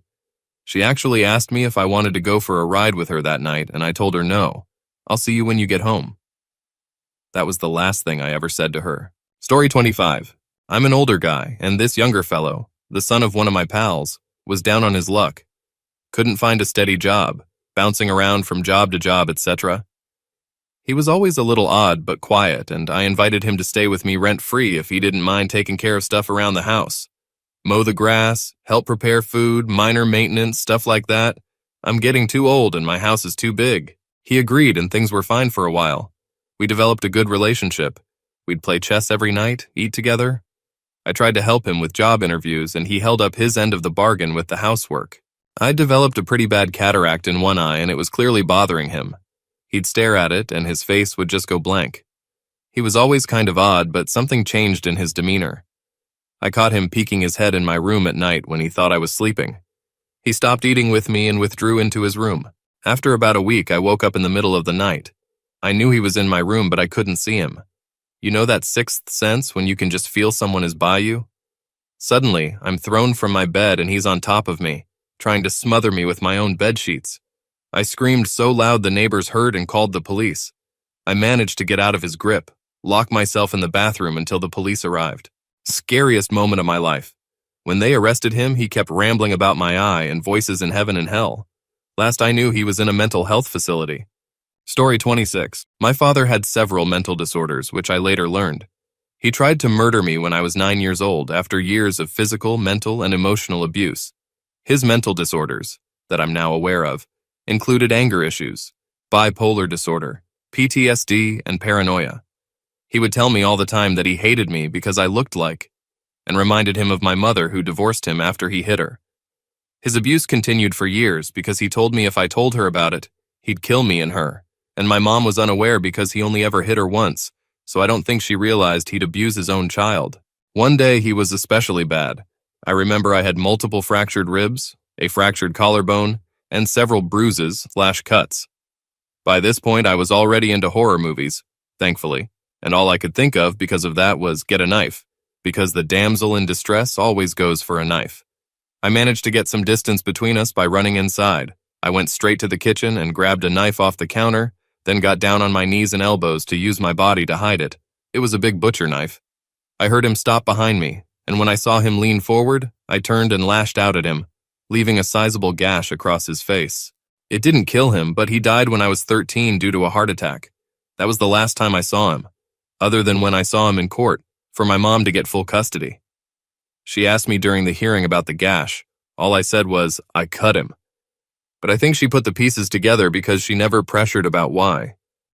She actually asked me if I wanted to go for a ride with her that night, and I told her no. "I'll see you when you get home." That was the last thing I ever said to her. Story 25. I'm an older guy, and this younger fellow, the son of one of my pals, was down on his luck. Couldn't find a steady job, bouncing around from job to job, etc. He was always a little odd but quiet, and I invited him to stay with me rent-free if he didn't mind taking care of stuff around the house. Mow the grass, help prepare food, minor maintenance, stuff like that. I'm getting too old and my house is too big. He agreed and things were fine for a while. We developed a good relationship. We'd play chess every night, eat together. I tried to help him with job interviews and he held up his end of the bargain with the housework. I'd developed a pretty bad cataract in one eye and it was clearly bothering him. He'd stare at it and his face would just go blank. He was always kind of odd, but something changed in his demeanor. I caught him peeking his head in my room at night when he thought I was sleeping. He stopped eating with me and withdrew into his room. After about a week, I woke up in the middle of the night. I knew he was in my room, but I couldn't see him. You know that sixth sense when you can just feel someone is by you? Suddenly, I'm thrown from my bed and he's on top of me, trying to smother me with my own bed sheets. I screamed so loud the neighbors heard and called the police. I managed to get out of his grip, lock myself in the bathroom until the police arrived. Scariest moment of my life. When they arrested him, he kept rambling about my eye and voices in heaven and hell. Last I knew, he was in a mental health facility. Story 26. My father had several mental disorders, which I later learned. He tried to murder me when I was 9 years old after years of physical, mental, and emotional abuse. His mental disorders, that I'm now aware of, included anger issues, bipolar disorder, PTSD, and paranoia. He would tell me all the time that he hated me because I looked like, and reminded him of my mother who divorced him after he hit her. His abuse continued for years because he told me if I told her about it, he'd kill me and her, and my mom was unaware because he only ever hit her once, so I don't think she realized he'd abuse his own child. One day he was especially bad. I remember I had multiple fractured ribs, a fractured collarbone, and several bruises/cuts. By this point, I was already into horror movies, thankfully, and all I could think of because of that was get a knife, because the damsel in distress always goes for a knife. I managed to get some distance between us by running inside. I went straight to the kitchen and grabbed a knife off the counter, then got down on my knees and elbows to use my body to hide it. It was a big butcher knife. I heard him stop behind me, and when I saw him lean forward, I turned and lashed out at him, leaving a sizable gash across his face. It didn't kill him, but he died when I was 13 due to a heart attack. That was the last time I saw him, other than when I saw him in court, for my mom to get full custody. She asked me during the hearing about the gash. All I said was, I cut him. But I think she put the pieces together because she never pressured about why.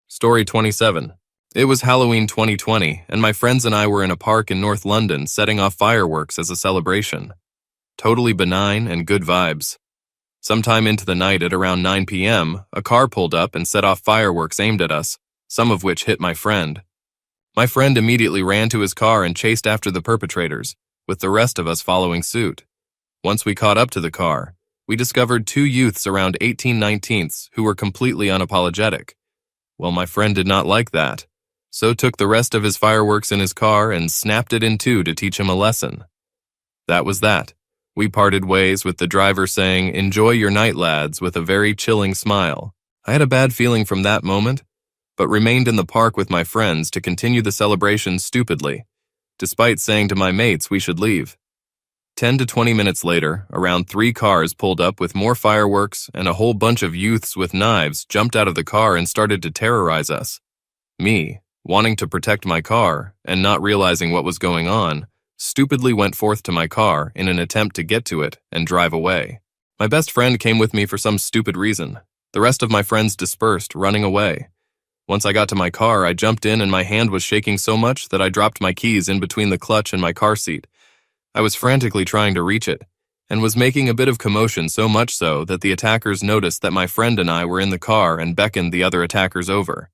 Story 27. It was Halloween 2020, and my friends and I were in a park in North London setting off fireworks as a celebration. Totally benign and good vibes. Sometime into the night at around 9 p.m., a car pulled up and set off fireworks aimed at us, some of which hit my friend. My friend immediately ran to his car and chased after the perpetrators, with the rest of us following suit. Once we caught up to the car, we discovered 2 youths around 18-19 who were completely unapologetic. Well, my friend did not like that, so took the rest of his fireworks in his car and snapped it in 2 to teach him a lesson. That was that. We parted ways with the driver saying, "Enjoy your night, lads," with a very chilling smile. I had a bad feeling from that moment, but remained in the park with my friends to continue the celebration stupidly, despite saying to my mates we should leave. 10 to 20 minutes later, around 3 cars pulled up with more fireworks, and a whole bunch of youths with knives jumped out of the car and started to terrorize us. Me, wanting to protect my car and not realizing what was going on, stupidly went forth to my car in an attempt to get to it and drive away. My best friend came with me for some stupid reason. The rest of my friends dispersed, running away. Once I got to my car, I jumped in and my hand was shaking so much that I dropped my keys in between the clutch and my car seat. I was frantically trying to reach it, and was making a bit of commotion, so much so that the attackers noticed that my friend and I were in the car and beckoned the other attackers over.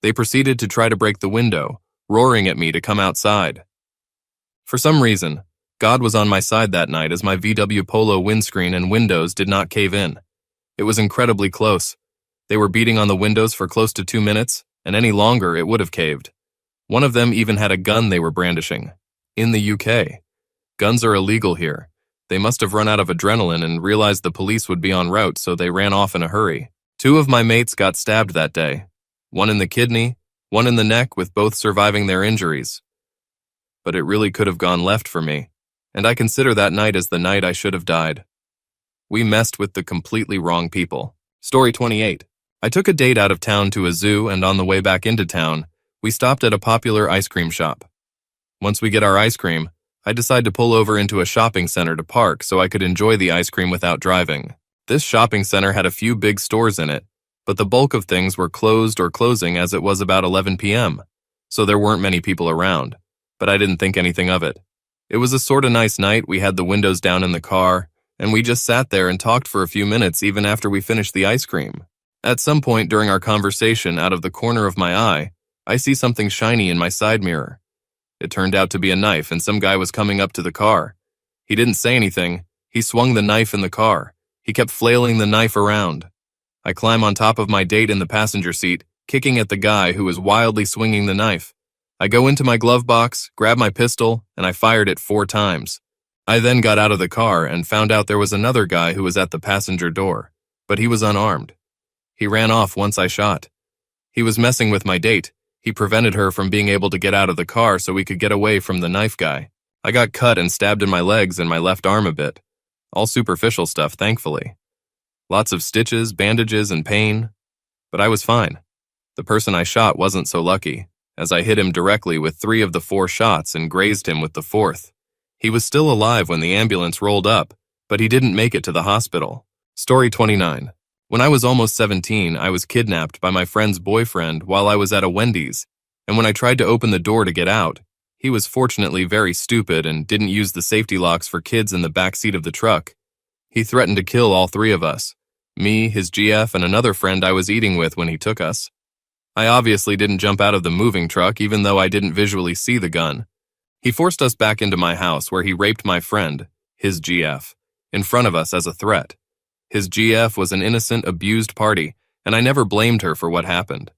They proceeded to try to break the window, roaring at me to come outside. For some reason, God was on my side that night as my VW Polo windscreen and windows did not cave in. It was incredibly close. They were beating on the windows for close to 2 minutes, and any longer it would have caved. One of them even had a gun they were brandishing. In the UK, guns are illegal here. They must have run out of adrenaline and realized the police would be en route, so they ran off in a hurry. 2 of my mates got stabbed that day. One in the kidney, one in the neck, with both surviving their injuries. But it really could have gone left for me, and I consider that night as the night I should have died. We messed with the completely wrong people. Story 28. I took a date out of town to a zoo, and on the way back into town, we stopped at a popular ice cream shop. Once we get our ice cream, I decide to pull over into a shopping center to park so I could enjoy the ice cream without driving. This shopping center had a few big stores in it, but the bulk of things were closed or closing as it was about 11 p.m., so there weren't many people around, but I didn't think anything of it. It was a sorta nice night. We had the windows down in the car, and we just sat there and talked for a few minutes even after we finished the ice cream. At some point during our conversation, out of the corner of my eye, I see something shiny in my side mirror. It turned out to be a knife, and some guy was coming up to the car. He didn't say anything. He swung the knife in the car. He kept flailing the knife around. I climb on top of my date in the passenger seat, kicking at the guy who was wildly swinging the knife. I go into my glove box, grab my pistol, and I fired it 4 times. I then got out of the car and found out there was another guy who was at the passenger door, but he was unarmed. He ran off once I shot. He was messing with my date. He prevented her from being able to get out of the car so we could get away from the knife guy. I got cut and stabbed in my legs and my left arm a bit. All superficial stuff, thankfully. Lots of stitches, bandages, and pain. But I was fine. The person I shot wasn't so lucky, as I hit him directly with 3 of the 4 shots and grazed him with the 4th. He was still alive when the ambulance rolled up, but he didn't make it to the hospital. Story 29. When I was almost 17, I was kidnapped by my friend's boyfriend while I was at a Wendy's, and when I tried to open the door to get out, he was fortunately very stupid and didn't use the safety locks for kids in the back seat of the truck. He threatened to kill all 3 of us, me, his GF, and another friend I was eating with when he took us. I obviously didn't jump out of the moving truck even though I didn't visually see the gun. He forced us back into my house where he raped my friend, his GF, in front of us as a threat. His GF was an innocent, abused party, and I never blamed her for what happened.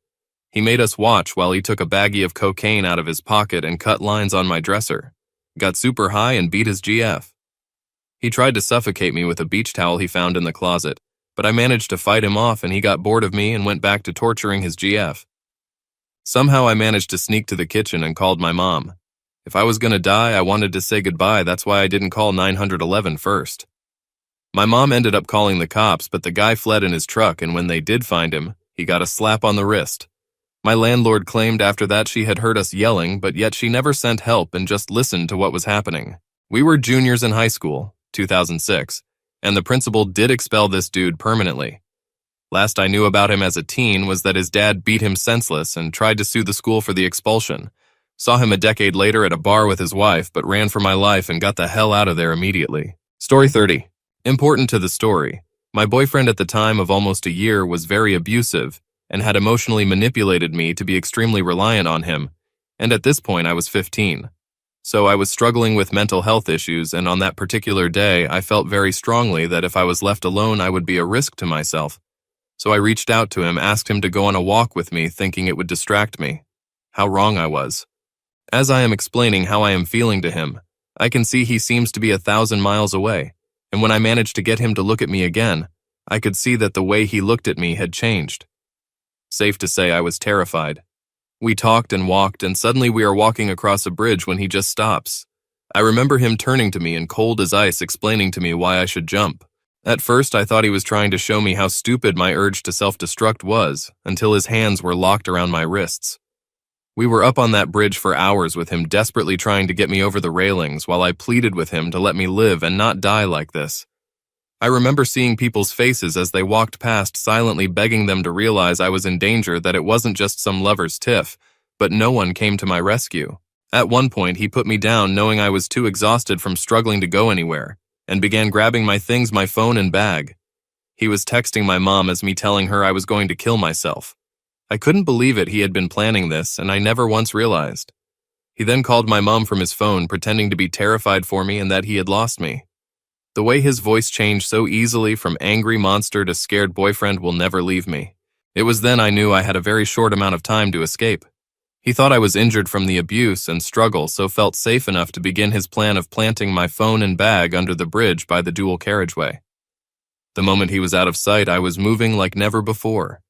He made us watch while he took a baggie of cocaine out of his pocket and cut lines on my dresser, got super high and beat his GF. He tried to suffocate me with a beach towel he found in the closet, but I managed to fight him off and he got bored of me and went back to torturing his GF. Somehow I managed to sneak to the kitchen and called my mom. If I was gonna die, I wanted to say goodbye, that's why I didn't call 911 first. My mom ended up calling the cops, but the guy fled in his truck, and when they did find him, he got a slap on the wrist. My landlord claimed after that she had heard us yelling, but yet she never sent help and just listened to what was happening. We were juniors in high school, 2006, and the principal did expel this dude permanently. Last I knew about him as a teen was that his dad beat him senseless and tried to sue the school for the expulsion. Saw him a decade later at a bar with his wife, but ran for my life and got the hell out of there immediately. Story 30. Important to the story, my boyfriend at the time of almost a year was very abusive and had emotionally manipulated me to be extremely reliant on him, and at this point I was 15. So I was struggling with mental health issues, and on that particular day I felt very strongly that if I was left alone I would be a risk to myself. So I reached out to him, asked him to go on a walk with me, thinking it would distract me. How wrong I was. As I am explaining how I am feeling to him, I can see he seems to be 1,000 miles away. And when I managed to get him to look at me again, I could see that the way he looked at me had changed. Safe to say I was terrified. We talked and walked, and suddenly we are walking across a bridge when he just stops. I remember him turning to me and cold as ice explaining to me why I should jump. At first I thought he was trying to show me how stupid my urge to self-destruct was, until his hands were locked around my wrists. We were up on that bridge for hours with him desperately trying to get me over the railings while I pleaded with him to let me live and not die like this. I remember seeing people's faces as they walked past, silently begging them to realize I was in danger, that it wasn't just some lover's tiff, but no one came to my rescue. At one point, he put me down knowing I was too exhausted from struggling to go anywhere, and began grabbing my things, my phone and bag. He was texting my mom as me telling her I was going to kill myself. I couldn't believe it. He had been planning this, and I never once realized. He then called my mom from his phone, pretending to be terrified for me and that he had lost me. The way his voice changed so easily from angry monster to scared boyfriend will never leave me. It was then I knew I had a very short amount of time to escape. He thought I was injured from the abuse and struggle, so felt safe enough to begin his plan of planting my phone and bag under the bridge by the dual carriageway. The moment he was out of sight, I was moving like never before.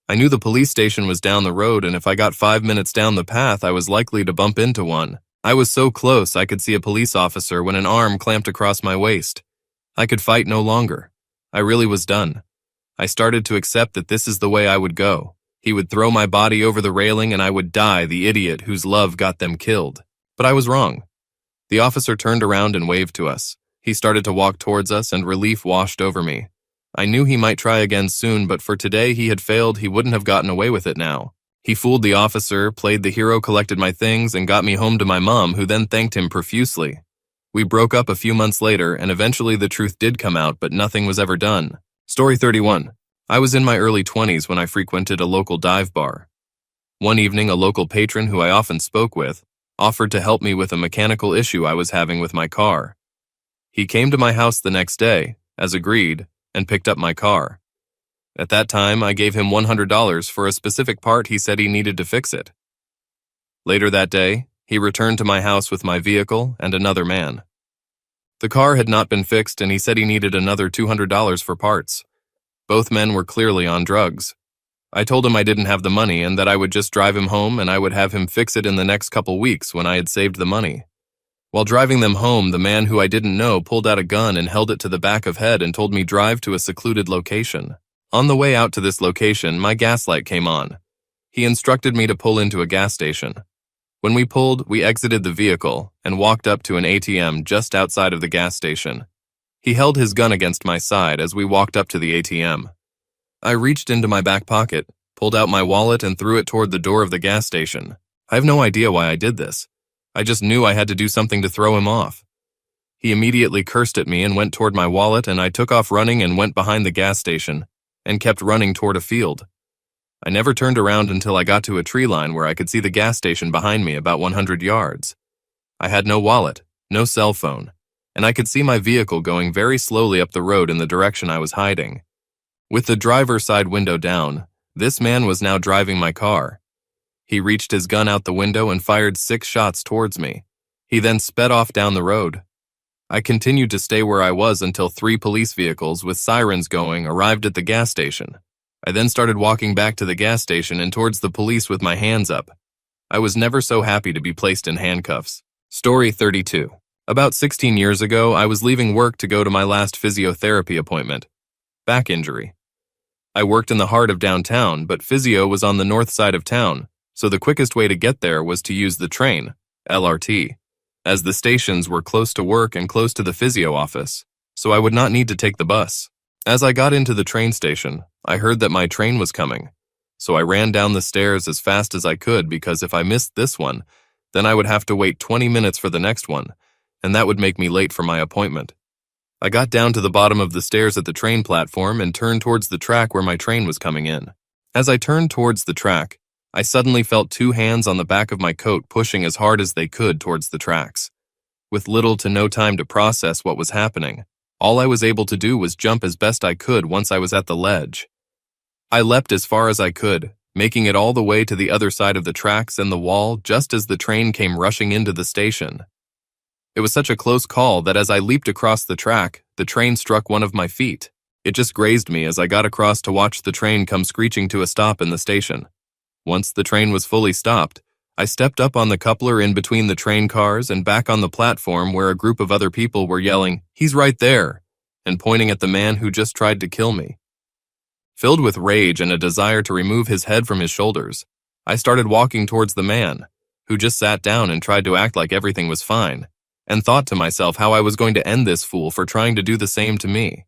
I knew the police station was down the road, and if I got 5 minutes down the path, I was likely to bump into one. I was so close I could see a police officer when an arm clamped across my waist. I could fight no longer. I really was done. I started to accept that this is the way I would go. He would throw my body over the railing and I would die, the idiot whose love got them killed. But I was wrong. The officer turned around and waved to us. He started to walk towards us and relief washed over me. I knew he might try again soon, but for today he had failed. He wouldn't have gotten away with it now. He fooled the officer, played the hero, collected my things, and got me home to my mom, who then thanked him profusely. We broke up a few months later, and eventually the truth did come out, but nothing was ever done. Story 31. I was in my early 20s when I frequented a local dive bar. One evening, a local patron who I often spoke with offered to help me with a mechanical issue I was having with my car. He came to my house the next day, as agreed, and picked up my car. At that time, I gave him $100 for a specific part he said he needed to fix it. Later that day, he returned to my house with my vehicle and another man. The car had not been fixed, and he said he needed another $200 for parts. Both men were clearly on drugs. I told him I didn't have the money and that I would just drive him home and I would have him fix it in the next couple weeks when I had saved the money. While driving them home, the man who I didn't know pulled out a gun and held it to the back of head and told me drive to a secluded location. On the way out to this location, my gas light came on. He instructed me to pull into a gas station. When we pulled, we exited the vehicle and walked up to an ATM just outside of the gas station. He held his gun against my side as we walked up to the ATM. I reached into my back pocket, pulled out my wallet, and threw it toward the door of the gas station. I have no idea why I did this. I just knew I had to do something to throw him off. He immediately cursed at me and went toward my wallet, and I took off running and went behind the gas station and kept running toward a field. I never turned around until I got to a tree line where I could see the gas station behind me about 100 yards. I had no wallet, no cell phone, and I could see my vehicle going very slowly up the road in the direction I was hiding. With the driver's side window down, this man was now driving my car. He reached his gun out the window and fired 6 shots towards me. He then sped off down the road. I continued to stay where I was until 3 police vehicles with sirens going arrived at the gas station. I then started walking back to the gas station and towards the police with my hands up. I was never so happy to be placed in handcuffs. Story 32. About 16 years ago, I was leaving work to go to my last physiotherapy appointment. Back injury. I worked in the heart of downtown, but physio was on the north side of town, so the quickest way to get there was to use the train, LRT, as the stations were close to work and close to the physio office, so I would not need to take the bus. As I got into the train station, I heard that my train was coming, so I ran down the stairs as fast as I could because if I missed this one, then I would have to wait 20 minutes for the next one, and that would make me late for my appointment. I got down to the bottom of the stairs at the train platform and turned towards the track where my train was coming in. As I turned towards the track, I suddenly felt 2 hands on the back of my coat pushing as hard as they could towards the tracks. With little to no time to process what was happening, all I was able to do was jump as best I could once I was at the ledge. I leapt as far as I could, making it all the way to the other side of the tracks and the wall just as the train came rushing into the station. It was such a close call that as I leaped across the track, the train struck one of my feet. It just grazed me as I got across to watch the train come screeching to a stop in the station. Once the train was fully stopped, I stepped up on the coupler in between the train cars and back on the platform where a group of other people were yelling, "He's right there," and pointing at the man who just tried to kill me. Filled with rage and a desire to remove his head from his shoulders, I started walking towards the man, who just sat down and tried to act like everything was fine, and thought to myself how I was going to end this fool for trying to do the same to me.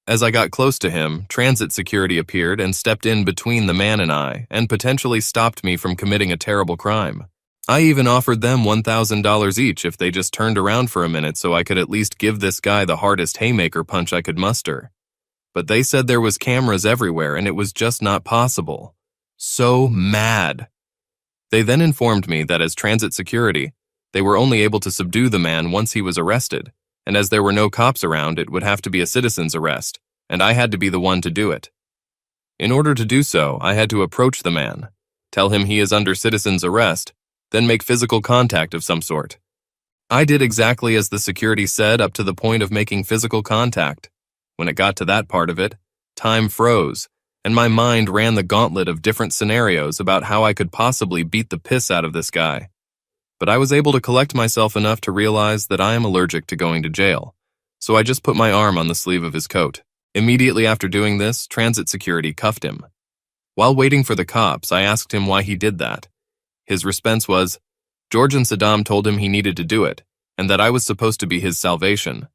As I got close to him, transit security appeared and stepped in between the man and I, and potentially stopped me from committing a terrible crime. I even offered them $1,000 each if they just turned around for a minute so I could at least give this guy the hardest haymaker punch I could muster. But they said there was cameras everywhere and it was just not possible. So mad. They then informed me that as transit security, they were only able to subdue the man once he was arrested, and as there were no cops around, it would have to be a citizen's arrest, and I had to be the one to do it. In order to do so, I had to approach the man, tell him he is under citizen's arrest, then make physical contact of some sort. I did exactly as the security said up to the point of making physical contact. When it got to that part of it, time froze, and my mind ran the gauntlet of different scenarios about how I could possibly beat the piss out of this guy. But I was able to collect myself enough to realize that I am allergic to going to jail, so I just put my arm on the sleeve of his coat. Immediately after doing this, transit security cuffed him. While waiting for the cops, I asked him why he did that. His response was, George and Saddam told him he needed to do it, and that I was supposed to be his salvation.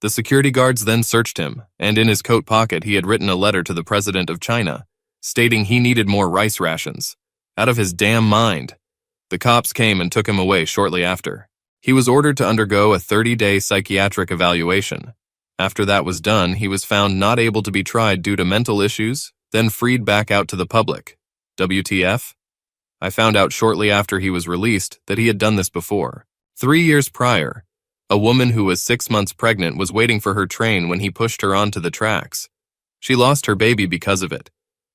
The security guards then searched him, and in his coat pocket he had written a letter to the president of China, stating he needed more rice rations. Out of his damn mind. The cops came and took him away shortly after. He was ordered to undergo a 30-day psychiatric evaluation. After that was done, he was found not able to be tried due to mental issues, then freed back out to the public. WTF? I found out shortly after he was released that he had done this before. 3 years prior, a woman who was 6 months pregnant was waiting for her train when he pushed her onto the tracks. She lost her baby because of it,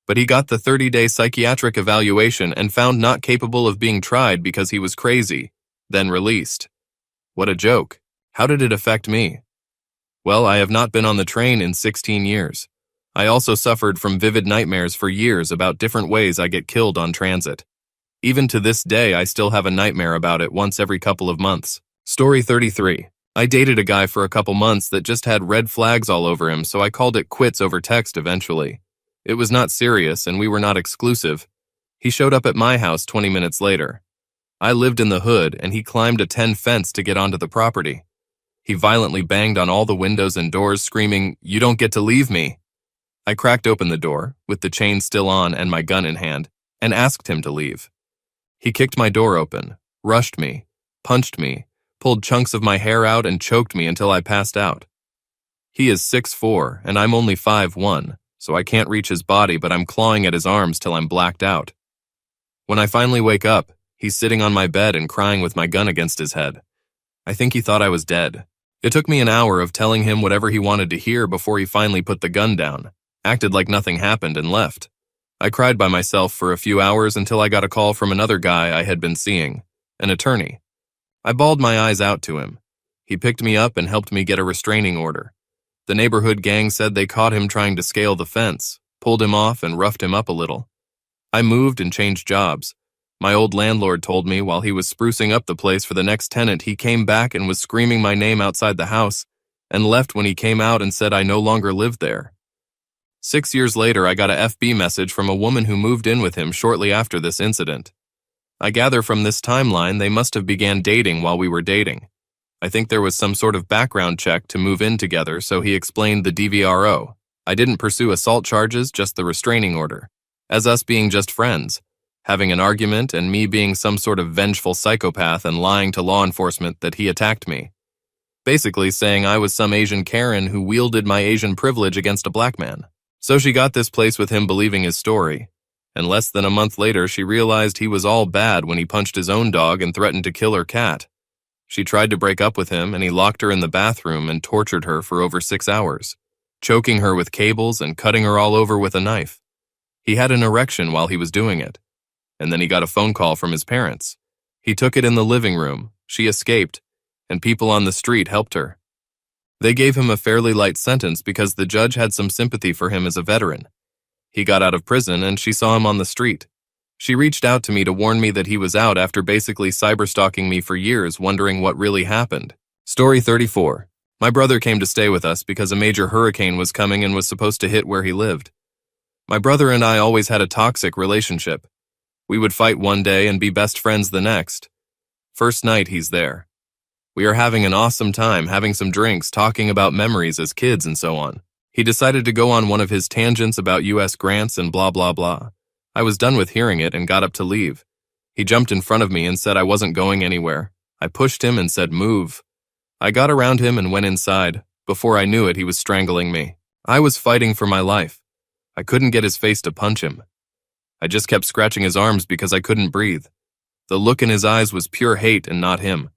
but he got the 30-day psychiatric evaluation and found not capable of being tried because he was crazy, then released. What a joke. How did it affect me? Well, I have not been on the train in 16 years. I also suffered from vivid nightmares for years about different ways I get killed on transit. Even to this day, I still have a nightmare about it once every couple of months. Story 33. I dated a guy for a couple months that just had red flags all over him, so I called it quits over text eventually. It was not serious, and we were not exclusive. He showed up at my house 20 minutes later. I lived in the hood, and he climbed a 10 fence to get onto the property. He violently banged on all the windows and doors, screaming, "You don't get to leave me." I cracked open the door, with the chain still on and my gun in hand, and asked him to leave. He kicked my door open, rushed me, punched me, pulled chunks of my hair out and choked me until I passed out. He is 6'4", and I'm only 5'1", so I can't reach his body, but I'm clawing at his arms till I'm blacked out. When I finally wake up, he's sitting on my bed and crying with my gun against his head. I think he thought I was dead. It took me an hour of telling him whatever he wanted to hear before he finally put the gun down, acted like nothing happened, and left. I cried by myself for a few hours until I got a call from another guy I had been seeing, an attorney. I bawled my eyes out to him. He picked me up and helped me get a restraining order. The neighborhood gang said they caught him trying to scale the fence, pulled him off and roughed him up a little. I moved and changed jobs. My old landlord told me while he was sprucing up the place for the next tenant, he came back and was screaming my name outside the house and left when he came out and said I no longer lived there. 6 years later, I got a FB message from a woman who moved in with him shortly after this incident. I gather from this timeline they must have began dating while we were dating. I think there was some sort of background check to move in together, so he explained the DVRO. I didn't pursue assault charges, just the restraining order. As us being just friends, having an argument and me being some sort of vengeful psychopath and lying to law enforcement that he attacked me. Basically saying I was some Asian Karen who wielded my Asian privilege against a black man. So she got this place with him believing his story. And less than a month later, she realized he was all bad when he punched his own dog and threatened to kill her cat. She tried to break up with him, and he locked her in the bathroom and tortured her for over 6 hours, choking her with cables and cutting her all over with a knife. He had an erection while he was doing it. And then he got a phone call from his parents. He took it in the living room, she escaped, and people on the street helped her. They gave him a fairly light sentence because the judge had some sympathy for him as a veteran. He got out of prison and she saw him on the street. She reached out to me to warn me that he was out after basically cyberstalking me for years, wondering what really happened. Story 34. My brother came to stay with us because a major hurricane was coming and was supposed to hit where he lived. My brother and I always had a toxic relationship. We would fight one day and be best friends the next. First night he's there. We are having an awesome time, having some drinks, talking about memories as kids and so on. He decided to go on one of his tangents about US grants and blah blah blah. I was done with hearing it and got up to leave. He jumped in front of me and said I wasn't going anywhere. I pushed him and said, "Move." I got around him and went inside. Before I knew it, he was strangling me. I was fighting for my life. I couldn't get his face to punch him. I just kept scratching his arms because I couldn't breathe. The look in his eyes was pure hate and not him.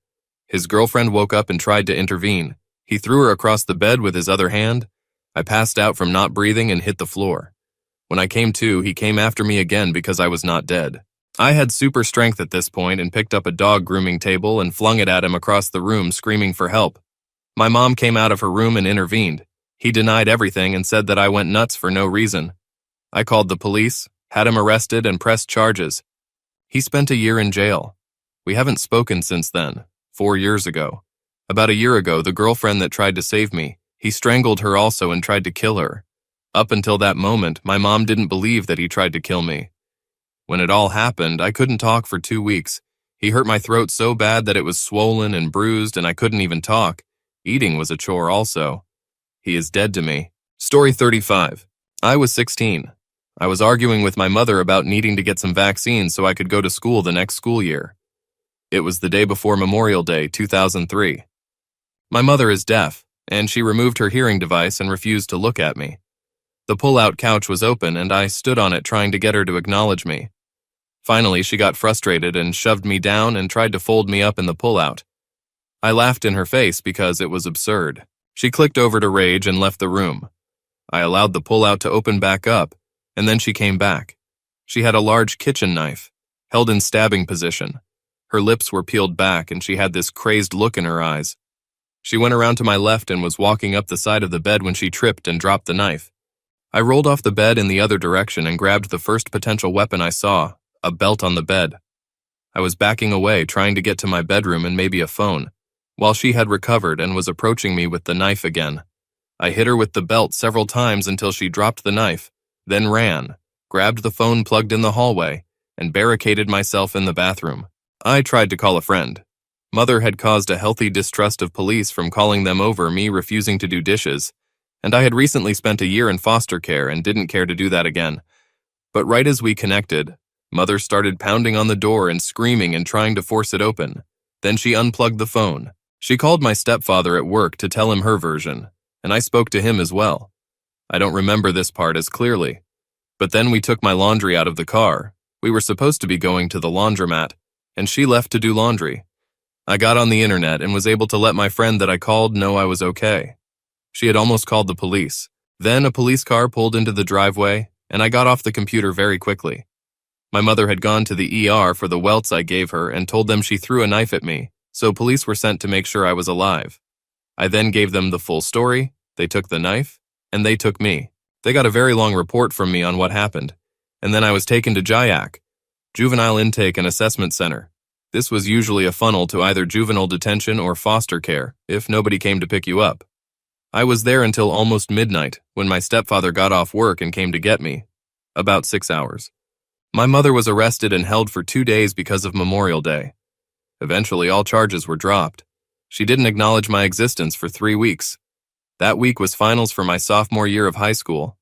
His girlfriend woke up and tried to intervene. He threw her across the bed with his other hand. I passed out from not breathing and hit the floor. When I came to, he came after me again because I was not dead. I had super strength at this point and picked up a dog grooming table and flung it at him across the room, screaming for help. My mom came out of her room and intervened. He denied everything and said that I went nuts for no reason. I called the police, had him arrested, and pressed charges. He spent a year in jail. We haven't spoken since then, 4 years ago. About a year ago, the girlfriend that tried to save me, he strangled her also and tried to kill her. Up until that moment, my mom didn't believe that he tried to kill me. When it all happened, I couldn't talk for 2 weeks. He hurt my throat so bad that it was swollen and bruised and I couldn't even talk. Eating was a chore also. He is dead to me. Story 35. I was 16. I was arguing with my mother about needing to get some vaccines so I could go to school the next school year. It was the day before Memorial Day, 2003. My mother is deaf, and she removed her hearing device and refused to look at me. The pull-out couch was open, and I stood on it trying to get her to acknowledge me. Finally, she got frustrated and shoved me down and tried to fold me up in the pull-out. I laughed in her face because it was absurd. She clicked over to rage and left the room. I allowed the pull-out to open back up, and then she came back. She had a large kitchen knife, held in stabbing position. Her lips were peeled back, and she had this crazed look in her eyes. She went around to my left and was walking up the side of the bed when she tripped and dropped the knife. I rolled off the bed in the other direction and grabbed the first potential weapon I saw, a belt on the bed. I was backing away, trying to get to my bedroom and maybe a phone, while she had recovered and was approaching me with the knife again. I hit her with the belt several times until she dropped the knife, then ran, grabbed the phone plugged in the hallway, and barricaded myself in the bathroom. I tried to call a friend. Mother had caused a healthy distrust of police from calling them over me refusing to do dishes, and I had recently spent a year in foster care and didn't care to do that again. But right as we connected, Mother started pounding on the door and screaming and trying to force it open. Then she unplugged the phone. She called my stepfather at work to tell him her version, and I spoke to him as well. I don't remember this part as clearly. But then we took my laundry out of the car. We were supposed to be going to the laundromat, and she left to do laundry. I got on the internet and was able to let my friend that I called know I was okay. She had almost called the police. Then a police car pulled into the driveway, and I got off the computer very quickly. My mother had gone to the ER for the welts I gave her and told them she threw a knife at me, so police were sent to make sure I was alive. I then gave them the full story, they took the knife, and they took me. They got a very long report from me on what happened, and then I was taken to JIAC, Juvenile Intake and Assessment Center. This was usually a funnel to either juvenile detention or foster care, if nobody came to pick you up. I was there until almost midnight, when my stepfather got off work and came to get me. About 6 hours. My mother was arrested and held for 2 days because of Memorial Day. Eventually, all charges were dropped. She didn't acknowledge my existence for 3 weeks. That week was finals for my sophomore year of high school,